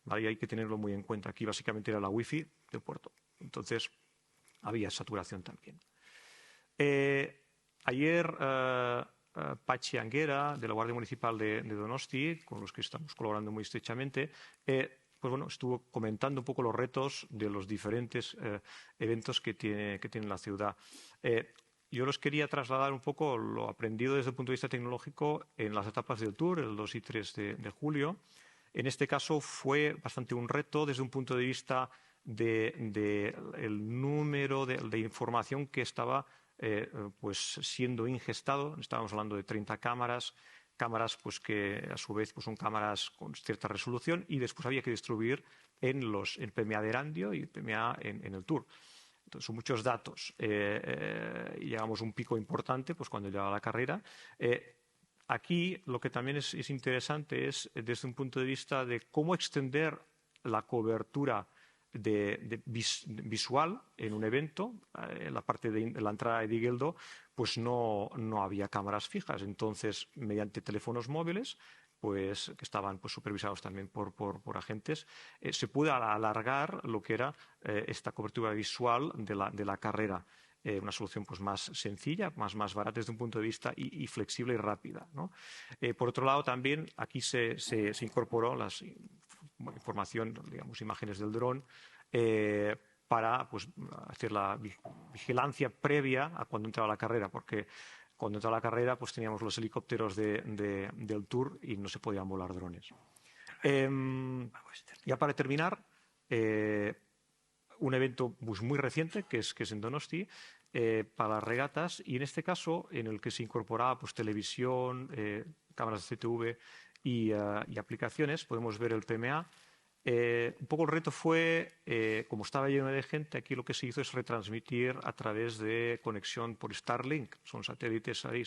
¿Vale? Y hay que tenerlo muy en cuenta. Aquí básicamente era la wifi del puerto. Entonces, había saturación también. Ayer, Patxi Anguera, de la Guardia Municipal de Donosti, con los que estamos colaborando muy estrechamente, pues bueno, estuvo comentando un poco los retos de los diferentes eventos que tiene la ciudad. Yo les quería trasladar un poco lo aprendido desde el punto de vista tecnológico en las etapas del Tour, el 2 y 3 de julio. En este caso fue bastante un reto desde un punto de vista del número de información que estaba pues siendo ingestado. Estábamos hablando de 30 cámaras pues que a su vez pues son cámaras con cierta resolución, y después había que distribuir en el PMA de Erandio y el PMA en el Tour. Entonces, son muchos datos. Y llegamos a un pico importante pues cuando llegaba la carrera. Aquí lo que también es interesante es desde un punto de vista de cómo extender la cobertura visual en un evento. En la parte de la entrada de Igeldo pues no había cámaras fijas. Entonces, mediante teléfonos móviles, pues que estaban pues supervisados también por agentes, se pudo alargar lo que era esta cobertura visual de la carrera. Una solución pues más sencilla, más barata desde un punto de vista y flexible y rápida, ¿no? Por otro lado, también aquí se incorporó la información, digamos, imágenes del dron para pues, hacer la vigilancia previa a cuando entraba la carrera, porque cuando entraba la carrera pues teníamos los helicópteros del Tour y no se podían volar drones. Ya para terminar, un evento pues, muy reciente que es en Donosti, para las regatas, y en este caso en el que se incorporaba pues, televisión, cámaras de CTV y aplicaciones. Podemos ver el PMA. Un poco el reto fue, como estaba lleno de gente, aquí lo que se hizo es retransmitir a través de conexión por Starlink. Son satélites ahí,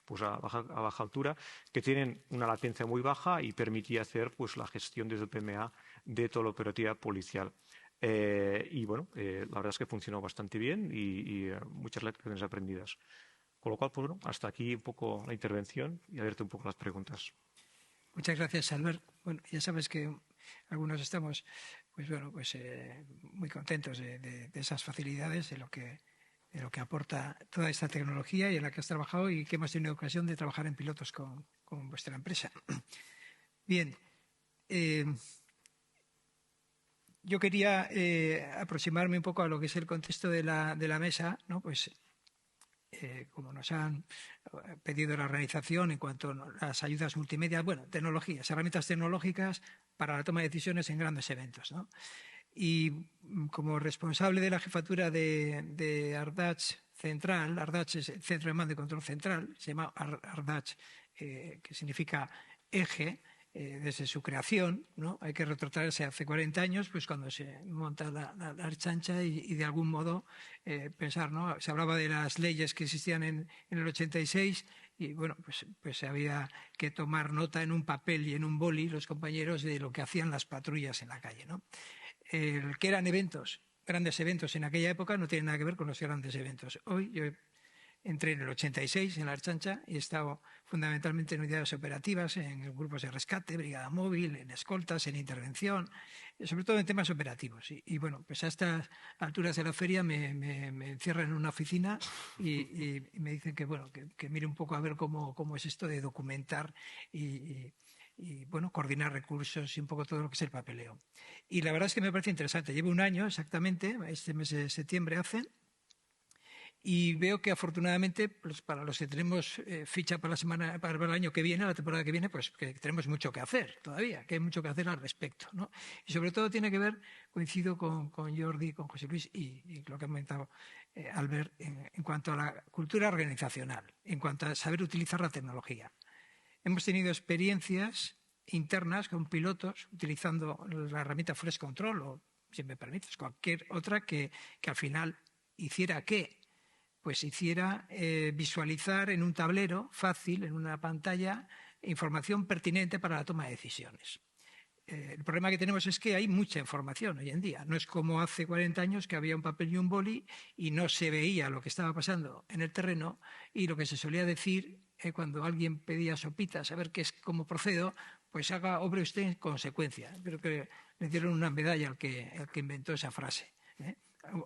pues a baja altura, que tienen una latencia muy baja y permitía hacer pues, la gestión desde el PMA de toda la operativa policial. Y bueno, la verdad es que funcionó bastante bien y muchas lecciones aprendidas. Con lo cual, pues bueno, hasta aquí un poco la intervención y abierto un poco las preguntas. Muchas gracias, Albert. Bueno, ya sabes que algunos estamos pues bueno, pues, muy contentos de esas facilidades, de lo que aporta toda esta tecnología y en la que has trabajado y que hemos tenido ocasión de trabajar en pilotos con vuestra empresa. Bien. Yo quería aproximarme un poco a lo que es el contexto de la mesa, ¿no? Pues como nos han pedido la organización en cuanto a las ayudas multimedia, bueno, tecnologías, herramientas tecnológicas para la toma de decisiones en grandes eventos, ¿no? Y como responsable de la jefatura de Ardach Central, Ardach es el Centro de Mando y Control Central, se llama Ardach, que significa eje. Desde su creación, ¿no? Hay que retrotraerse hace 40 años, pues cuando se monta la Ertzaintza y de algún modo pensar, ¿no? Se hablaba de las leyes que existían en el 86 y bueno, pues había que tomar nota en un papel y en un boli los compañeros de lo que hacían las patrullas en la calle, ¿no? Que eran grandes eventos en aquella época no tienen nada que ver con los grandes eventos. Hoy yo entré en el 86 en la Ertzaintza y he estado fundamentalmente en unidades operativas, en grupos de rescate, brigada móvil, en escoltas, en intervención, sobre todo en temas operativos. Y bueno, pues a estas alturas de la feria me encierran en una oficina y me dicen que bueno, que mire un poco a ver cómo es esto de documentar y bueno, coordinar recursos y un poco todo lo que es el papeleo. Y la verdad es que me parece interesante. Llevo un año exactamente, este mes de septiembre hace. Y veo que afortunadamente pues, para los que tenemos ficha para el año que viene, la temporada que viene, pues que tenemos mucho que hacer todavía, que hay mucho que hacer al respecto, ¿no? Y sobre todo tiene que ver, coincido con Jordi, con José Luis y lo que ha comentado Albert en cuanto a la cultura organizacional, en cuanto a saber utilizar la tecnología. Hemos tenido experiencias internas con pilotos utilizando la herramienta Fresh Control o, si me permites, cualquier otra que al final hiciera visualizar en un tablero fácil, en una pantalla, información pertinente para la toma de decisiones. El problema que tenemos es que hay mucha información hoy en día. No es como hace 40 años que había un papel y un boli y no se veía lo que estaba pasando en el terreno, y lo que se solía decir cuando alguien pedía sopitas, a ver cómo procedo, pues obre usted en consecuencia. Creo que le dieron una medalla al que inventó esa frase.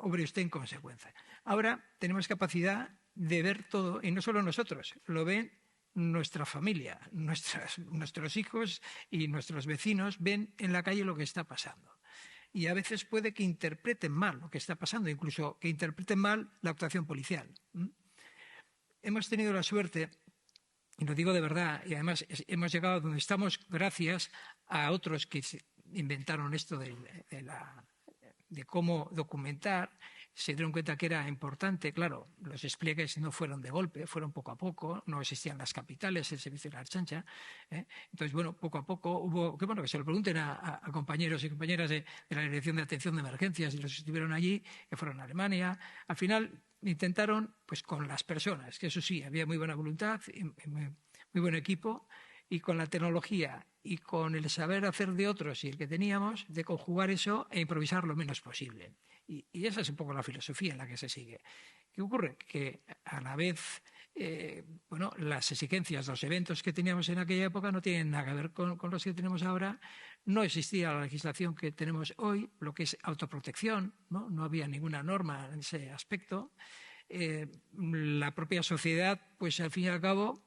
Obre usted en consecuencia. Ahora tenemos capacidad de ver todo, y no solo nosotros, lo ven nuestra familia, nuestros hijos y nuestros vecinos ven en la calle lo que está pasando. Y a veces puede que interpreten mal lo que está pasando, incluso que interpreten mal la actuación policial. Hemos tenido la suerte, y lo digo de verdad, y además hemos llegado a donde estamos gracias a otros que inventaron esto de cómo documentar. Se dieron cuenta que era importante. Claro, los despliegues no fueron de golpe, fueron poco a poco, no existían las capitales, el servicio de la Ertzaintza. Entonces, bueno, poco a poco hubo, que se lo pregunten a compañeros y compañeras de la Dirección de Atención de Emergencias, y los que estuvieron allí, que fueron a Alemania. Al final intentaron, pues con las personas, que eso sí, había muy buena voluntad, muy buen equipo, y con la tecnología y con el saber hacer de otros y el que teníamos, de conjugar eso e improvisar lo menos posible. Y esa es un poco la filosofía en la que se sigue. ¿Qué ocurre? Que a la vez, las exigencias, los eventos que teníamos en aquella época no tienen nada que ver con los que tenemos ahora. No existía la legislación que tenemos hoy, lo que es autoprotección, no había ninguna norma en ese aspecto. La propia sociedad, pues al fin y al cabo,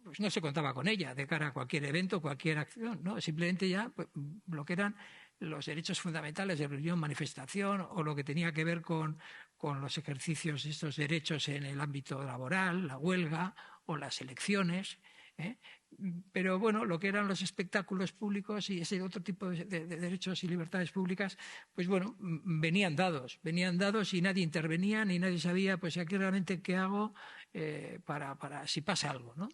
pues no se contaba con ella de cara a cualquier evento, cualquier acción, ¿no? Simplemente ya pues, lo que eran los derechos fundamentales de reunión, manifestación, o lo que tenía que ver con los ejercicios de estos derechos en el ámbito laboral, la huelga o las elecciones. Pero bueno, lo que eran los espectáculos públicos y ese otro tipo de derechos y libertades públicas, pues bueno, venían dados y nadie intervenía ni nadie sabía, pues aquí realmente qué hago para si pasa algo, ¿no?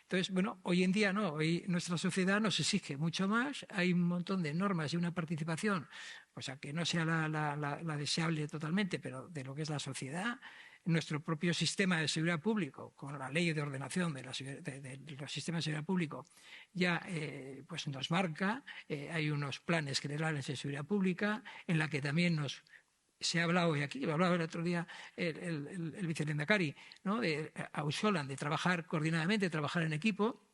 Entonces, bueno, hoy en día no, hoy nuestra sociedad nos exige mucho más, hay un montón de normas y una participación, pues a que no sea la deseable totalmente, pero de lo que es la sociedad. Nuestro propio sistema de seguridad público, con la ley de ordenación de los sistemas de seguridad público, ya pues nos marca. Hay unos planes generales de seguridad pública en la que también se ha hablado, y aquí lo hablaba el otro día el vicelehendakari, ¿no? De Ausolan, de trabajar coordinadamente, trabajar en equipo.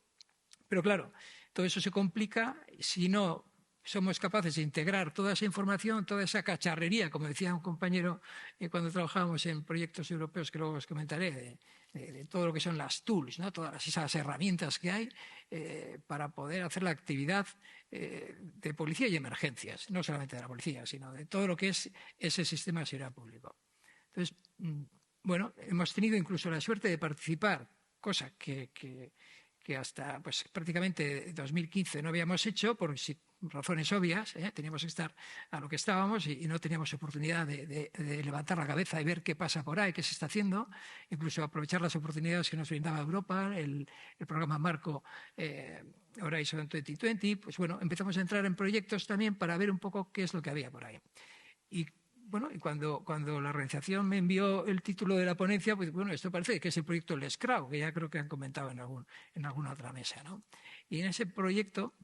Pero claro, todo eso se complica si no somos capaces de integrar toda esa información, toda esa cacharrería, como decía un compañero cuando trabajábamos en proyectos europeos, que luego os comentaré, de todo lo que son las tools, ¿no? Todas esas herramientas que hay para poder hacer la actividad de policía y emergencias, no solamente de la policía, sino de todo lo que es ese sistema de seguridad público. Entonces, bueno, hemos tenido incluso la suerte de participar, cosa que hasta pues prácticamente 2015 no habíamos hecho por razones obvias. Teníamos que estar a lo que estábamos y no teníamos oportunidad de levantar la cabeza y ver qué pasa por ahí, qué se está haciendo, incluso aprovechar las oportunidades que nos brindaba Europa, el programa Marco Horizon 2020. Pues bueno, empezamos a entrar en proyectos también para ver un poco qué es lo que había por ahí. Y bueno, y cuando la organización me envió el título de la ponencia, pues bueno, esto parece que es el proyecto Les Crowd, que ya creo que han comentado en alguna otra mesa, ¿no? Y en ese proyecto,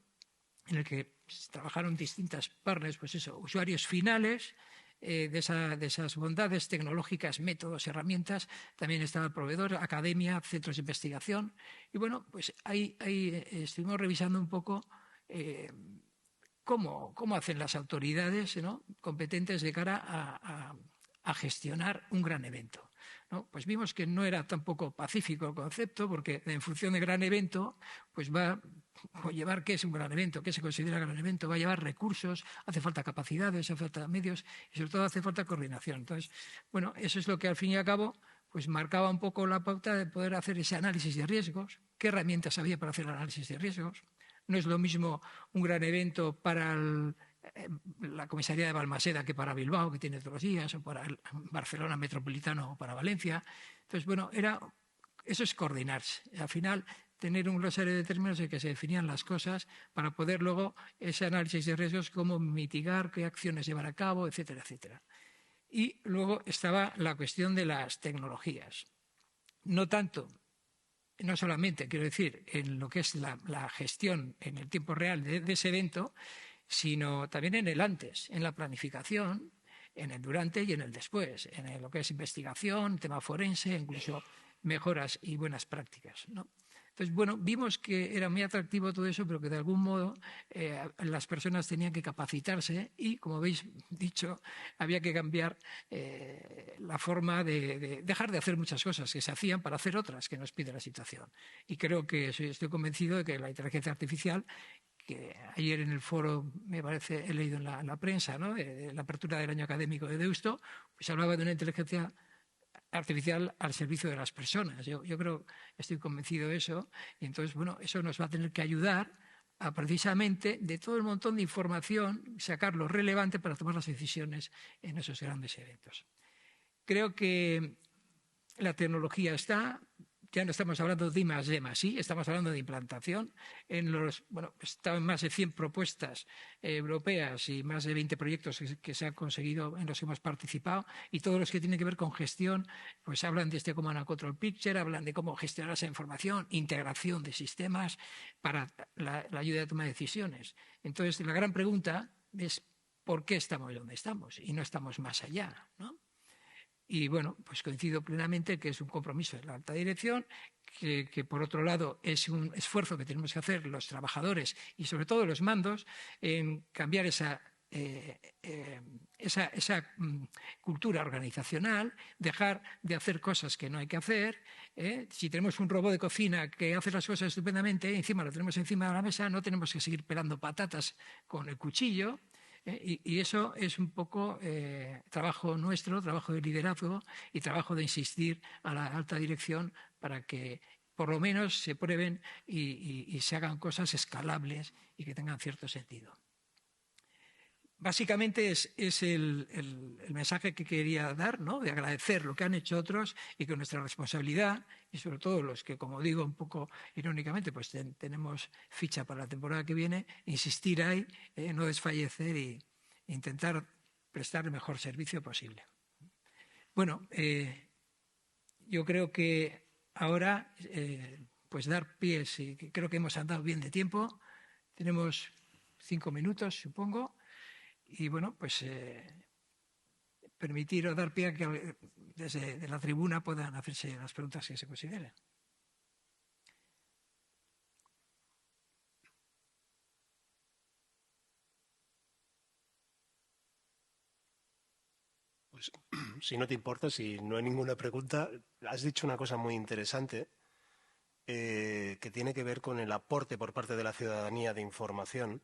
en el que trabajaron distintas partners, pues eso, usuarios finales de esas bondades tecnológicas, métodos, herramientas, también estaba el proveedor, academia, centros de investigación. Y bueno, pues ahí estuvimos revisando un poco cómo hacen las autoridades, ¿no?, competentes de cara a gestionar un gran evento, ¿no? Pues vimos que no era tampoco pacífico el concepto, porque en función de gran evento, pues va a llevar qué es un gran evento, qué se considera gran evento, va a llevar recursos, hace falta capacidades, hace falta medios y sobre todo hace falta coordinación. Entonces, bueno, eso es lo que al fin y al cabo pues marcaba un poco la pauta de poder hacer ese análisis de riesgos, qué herramientas había para hacer el análisis de riesgos. No es lo mismo un gran evento para la comisaría de Balmaseda que para Bilbao, que tiene todos los días, o para Barcelona Metropolitano o para Valencia. Entonces, bueno, eso es coordinarse. Al final, tener un glosario de términos en que se definían las cosas para poder luego ese análisis de riesgos, cómo mitigar, qué acciones llevar a cabo, etcétera, etcétera. Y luego estaba la cuestión de las tecnologías. No tanto no solamente, quiero decir, en lo que es la gestión en el tiempo real de ese evento, sino también en el antes, en la planificación, en el durante y en el después, en lo que es investigación, tema forense, incluso mejoras y buenas prácticas, ¿no? Entonces, bueno, vimos que era muy atractivo todo eso, pero que de algún modo las personas tenían que capacitarse y, como habéis dicho, había que cambiar la forma de dejar de hacer muchas cosas que se hacían para hacer otras que nos pide la situación. Y creo que estoy convencido de que la inteligencia artificial, que ayer en el foro, me parece, he leído en la prensa, ¿no?, de la apertura del año académico de Deusto, pues hablaba de una inteligencia artificial al servicio de las personas. Yo creo, estoy convencido de eso, y entonces, bueno, eso nos va a tener que ayudar a precisamente de todo el montón de información sacar lo relevante para tomar las decisiones en esos grandes eventos. Creo que la tecnología está. Ya no estamos hablando de I+D+I, estamos hablando de implantación. Estaban más de 100 propuestas europeas y más de 20 proyectos que se han conseguido, en los que hemos participado, y todos los que tienen que ver con gestión, pues hablan de este Command and Control Picture, hablan de cómo gestionar esa información, integración de sistemas para la ayuda de toma de decisiones. Entonces, la gran pregunta es ¿por qué estamos donde estamos y no estamos más allá, ¿no? Y bueno, pues coincido plenamente que es un compromiso de la alta dirección, que por otro lado es un esfuerzo que tenemos que hacer los trabajadores y sobre todo los mandos en cambiar esa cultura organizacional, dejar de hacer cosas que no hay que hacer. Si tenemos un robot de cocina que hace las cosas estupendamente, encima lo tenemos encima de la mesa, no tenemos que seguir pelando patatas con el cuchillo. Y eso es un poco trabajo nuestro, trabajo de liderazgo y trabajo de insistir a la alta dirección para que por lo menos se prueben y se hagan cosas escalables y que tengan cierto sentido. Básicamente es el mensaje que quería dar, ¿no?, de agradecer lo que han hecho otros y que nuestra responsabilidad, y sobre todo los que, como digo un poco irónicamente, pues tenemos ficha para la temporada que viene, insistir ahí, no desfallecer e intentar prestar el mejor servicio posible. Bueno, yo creo que ahora, pues dar pie, sí, creo que hemos andado bien de tiempo, tenemos 5 minutos, supongo. Y bueno, pues permitir o dar pie a que desde la tribuna puedan hacerse las preguntas que se consideren. Pues, si no te importa, si no hay ninguna pregunta, has dicho una cosa muy interesante que tiene que ver con el aporte por parte de la ciudadanía de información.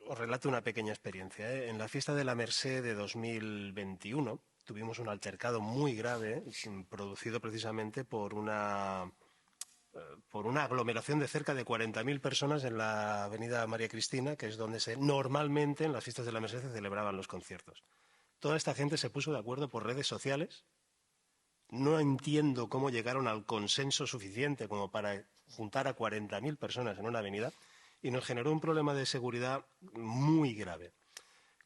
Os relato una pequeña experiencia. En la fiesta de la Merced de 2021 tuvimos un altercado muy grave producido precisamente por una aglomeración de cerca de 40.000 personas en la avenida María Cristina, que es donde normalmente en las fiestas de la Merced se celebraban los conciertos. Toda esta gente se puso de acuerdo por redes sociales. No entiendo cómo llegaron al consenso suficiente como para juntar a 40.000 personas en una avenida, y nos generó un problema de seguridad muy grave.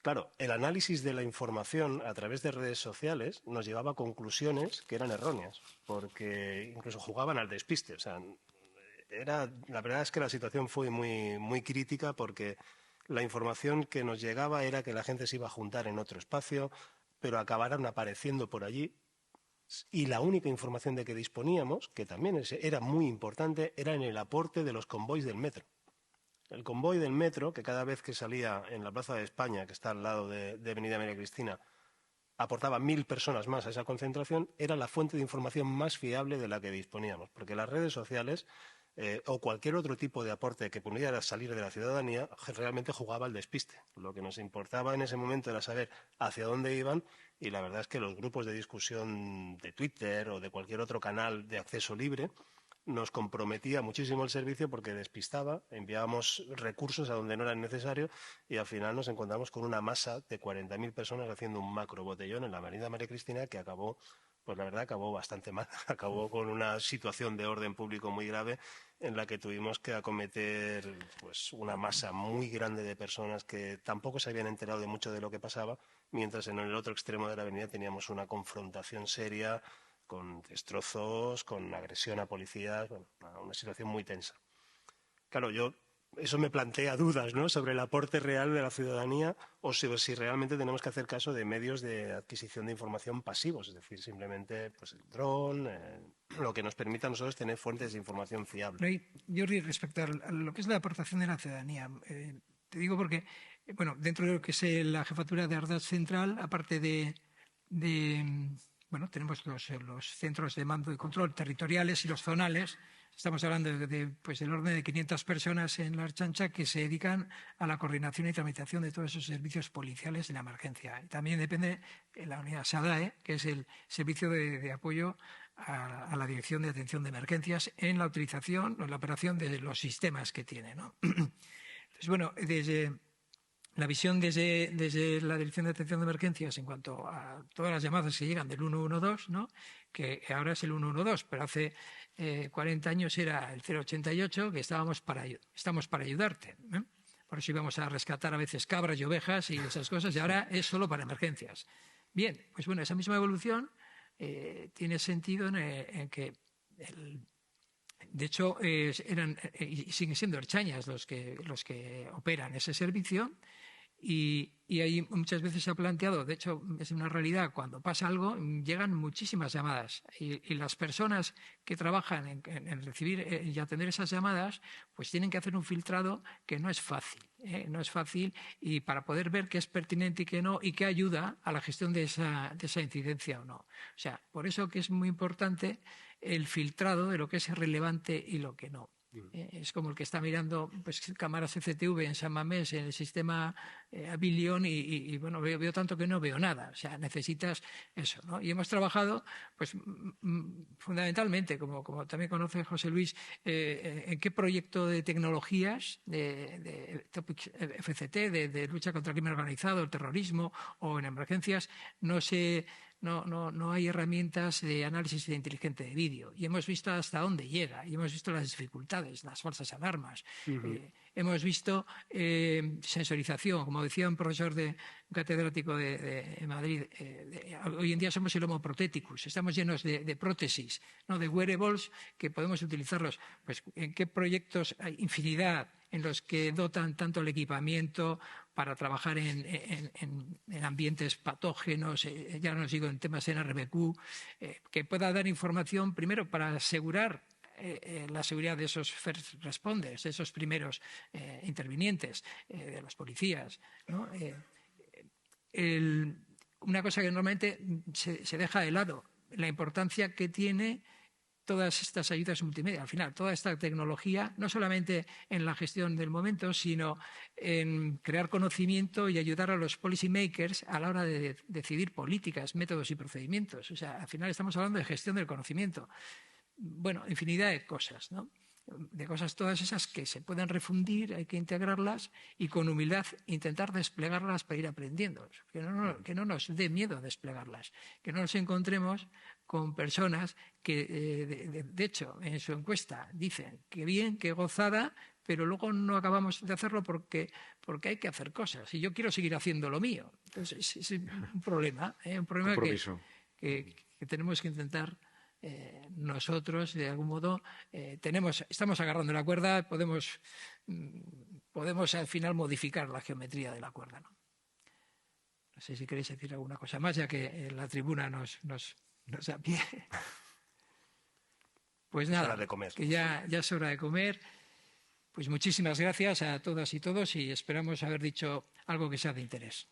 Claro, el análisis de la información a través de redes sociales nos llevaba a conclusiones que eran erróneas, porque incluso jugaban al despiste. O sea, la verdad es que la situación fue muy, muy crítica, porque la información que nos llegaba era que la gente se iba a juntar en otro espacio, pero acabaron apareciendo por allí. Y la única información de que disponíamos, que también era muy importante, era en el aporte de los convoys del metro. El convoy del metro, que cada vez que salía en la Plaza de España, que está al lado de Avenida María Cristina, aportaba 1.000 personas más a esa concentración, era la fuente de información más fiable de la que disponíamos, porque las redes sociales o cualquier otro tipo de aporte que pudiera salir de la ciudadanía realmente jugaba al despiste. Lo que nos importaba en ese momento era saber hacia dónde iban, y la verdad es que los grupos de discusión de Twitter o de cualquier otro canal de acceso libre nos comprometía muchísimo el servicio, porque despistaba, enviábamos recursos a donde no eran necesarios, y al final nos encontramos con una masa de 40.000 personas haciendo un macro botellón en la avenida María Cristina, que acabó, pues la verdad, acabó bastante mal. Acabó con una situación de orden público muy grave, en la que tuvimos que acometer pues una masa muy grande de personas que tampoco se habían enterado de mucho de lo que pasaba, mientras en el otro extremo de la avenida teníamos una confrontación seria con destrozos, con agresión a policías, bueno, una situación muy tensa. Claro, eso me plantea dudas, ¿no?, sobre el aporte real de la ciudadanía o si realmente tenemos que hacer caso de medios de adquisición de información pasivos, es decir, simplemente pues, el dron, lo que nos permita a nosotros tener fuentes de información fiables. Jordi, respecto a lo que es la aportación de la ciudadanía, te digo porque, bueno, dentro de lo que es la jefatura de Ardaz Central, aparte bueno, tenemos los centros de mando y control territoriales y los zonales. Estamos hablando pues, del orden de 500 personas en la Ertzaintza que se dedican a la coordinación y tramitación de todos esos servicios policiales de la emergencia. Y también depende de la unidad SADAE, que es el servicio de apoyo a la Dirección de Atención de Emergencias en la utilización o en la operación de los sistemas que tiene, ¿no? Entonces, bueno, desde la visión desde la Dirección de Atención de Emergencias en cuanto a todas las llamadas que llegan del 112, ¿no?, que ahora es el 112, pero hace 40 años era el 088, que estamos para ayudarte, ¿eh? Por eso íbamos a rescatar a veces cabras y ovejas y esas cosas, y ahora es solo para emergencias. Bien, pues bueno, esa misma evolución tiene sentido en que de hecho, eran y siguen siendo ertzainas los que operan ese servicio y ahí muchas veces se ha planteado, de hecho es una realidad, cuando pasa algo llegan muchísimas llamadas y las personas que trabajan en recibir y atender esas llamadas pues tienen que hacer un filtrado que no es fácil, no es fácil, y para poder ver qué es pertinente y qué no y qué ayuda a la gestión de esa incidencia o no. O sea, por eso que es muy importante el filtrado de lo que es relevante y lo que no. Es como el que está mirando pues, cámaras CCTV en San Mamés, en el sistema Avilion, y bueno, veo tanto que no veo nada. O sea, necesitas eso, ¿no? Y hemos trabajado, pues, fundamentalmente, como también conoce José Luis, en qué proyecto de tecnologías, de Topics FCT, de lucha contra el crimen organizado, el terrorismo o en emergencias, no hay herramientas de análisis inteligente de vídeo, y hemos visto hasta dónde llega y hemos visto las dificultades, las falsas alarmas. Hemos visto sensorización, como decía un profesor un catedrático de Madrid, hoy en día somos el Homo proteticus, estamos llenos de prótesis, ¿no?, de wearables que podemos utilizarlos. Pues, ¿en qué proyectos? Hay infinidad en los que dotan tanto el equipamiento para trabajar en ambientes patógenos, ya no os digo en temas NRBQ, que pueda dar información primero para asegurar la seguridad de esos first responders, de esos primeros intervinientes, de los policías, ¿no? Una cosa que normalmente se deja de lado, la importancia que tiene todas estas ayudas multimedia. Al final, toda esta tecnología, no solamente en la gestión del momento, sino en crear conocimiento y ayudar a los policy makers a la hora de decidir políticas, métodos y procedimientos. O sea, al final estamos hablando de gestión del conocimiento. Bueno, infinidad de cosas, ¿no? De cosas todas esas que se pueden refundir, hay que integrarlas y con humildad intentar desplegarlas para ir aprendiendo. Que no nos dé miedo desplegarlas, que no nos encontremos con personas que, de hecho, en su encuesta dicen que bien, que gozada, pero luego no acabamos de hacerlo porque hay que hacer cosas y yo quiero seguir haciendo lo mío. Entonces, es un problema, un problema que tenemos que intentar nosotros, de algún modo, estamos agarrando la cuerda, podemos al final modificar la geometría de la cuerda, ¿no? No sé si queréis decir alguna cosa más, ya que la tribuna nos da pie. Pues nada, hora de comer. Que ya es hora de comer. Pues muchísimas gracias a todas y todos y esperamos haber dicho algo que sea de interés.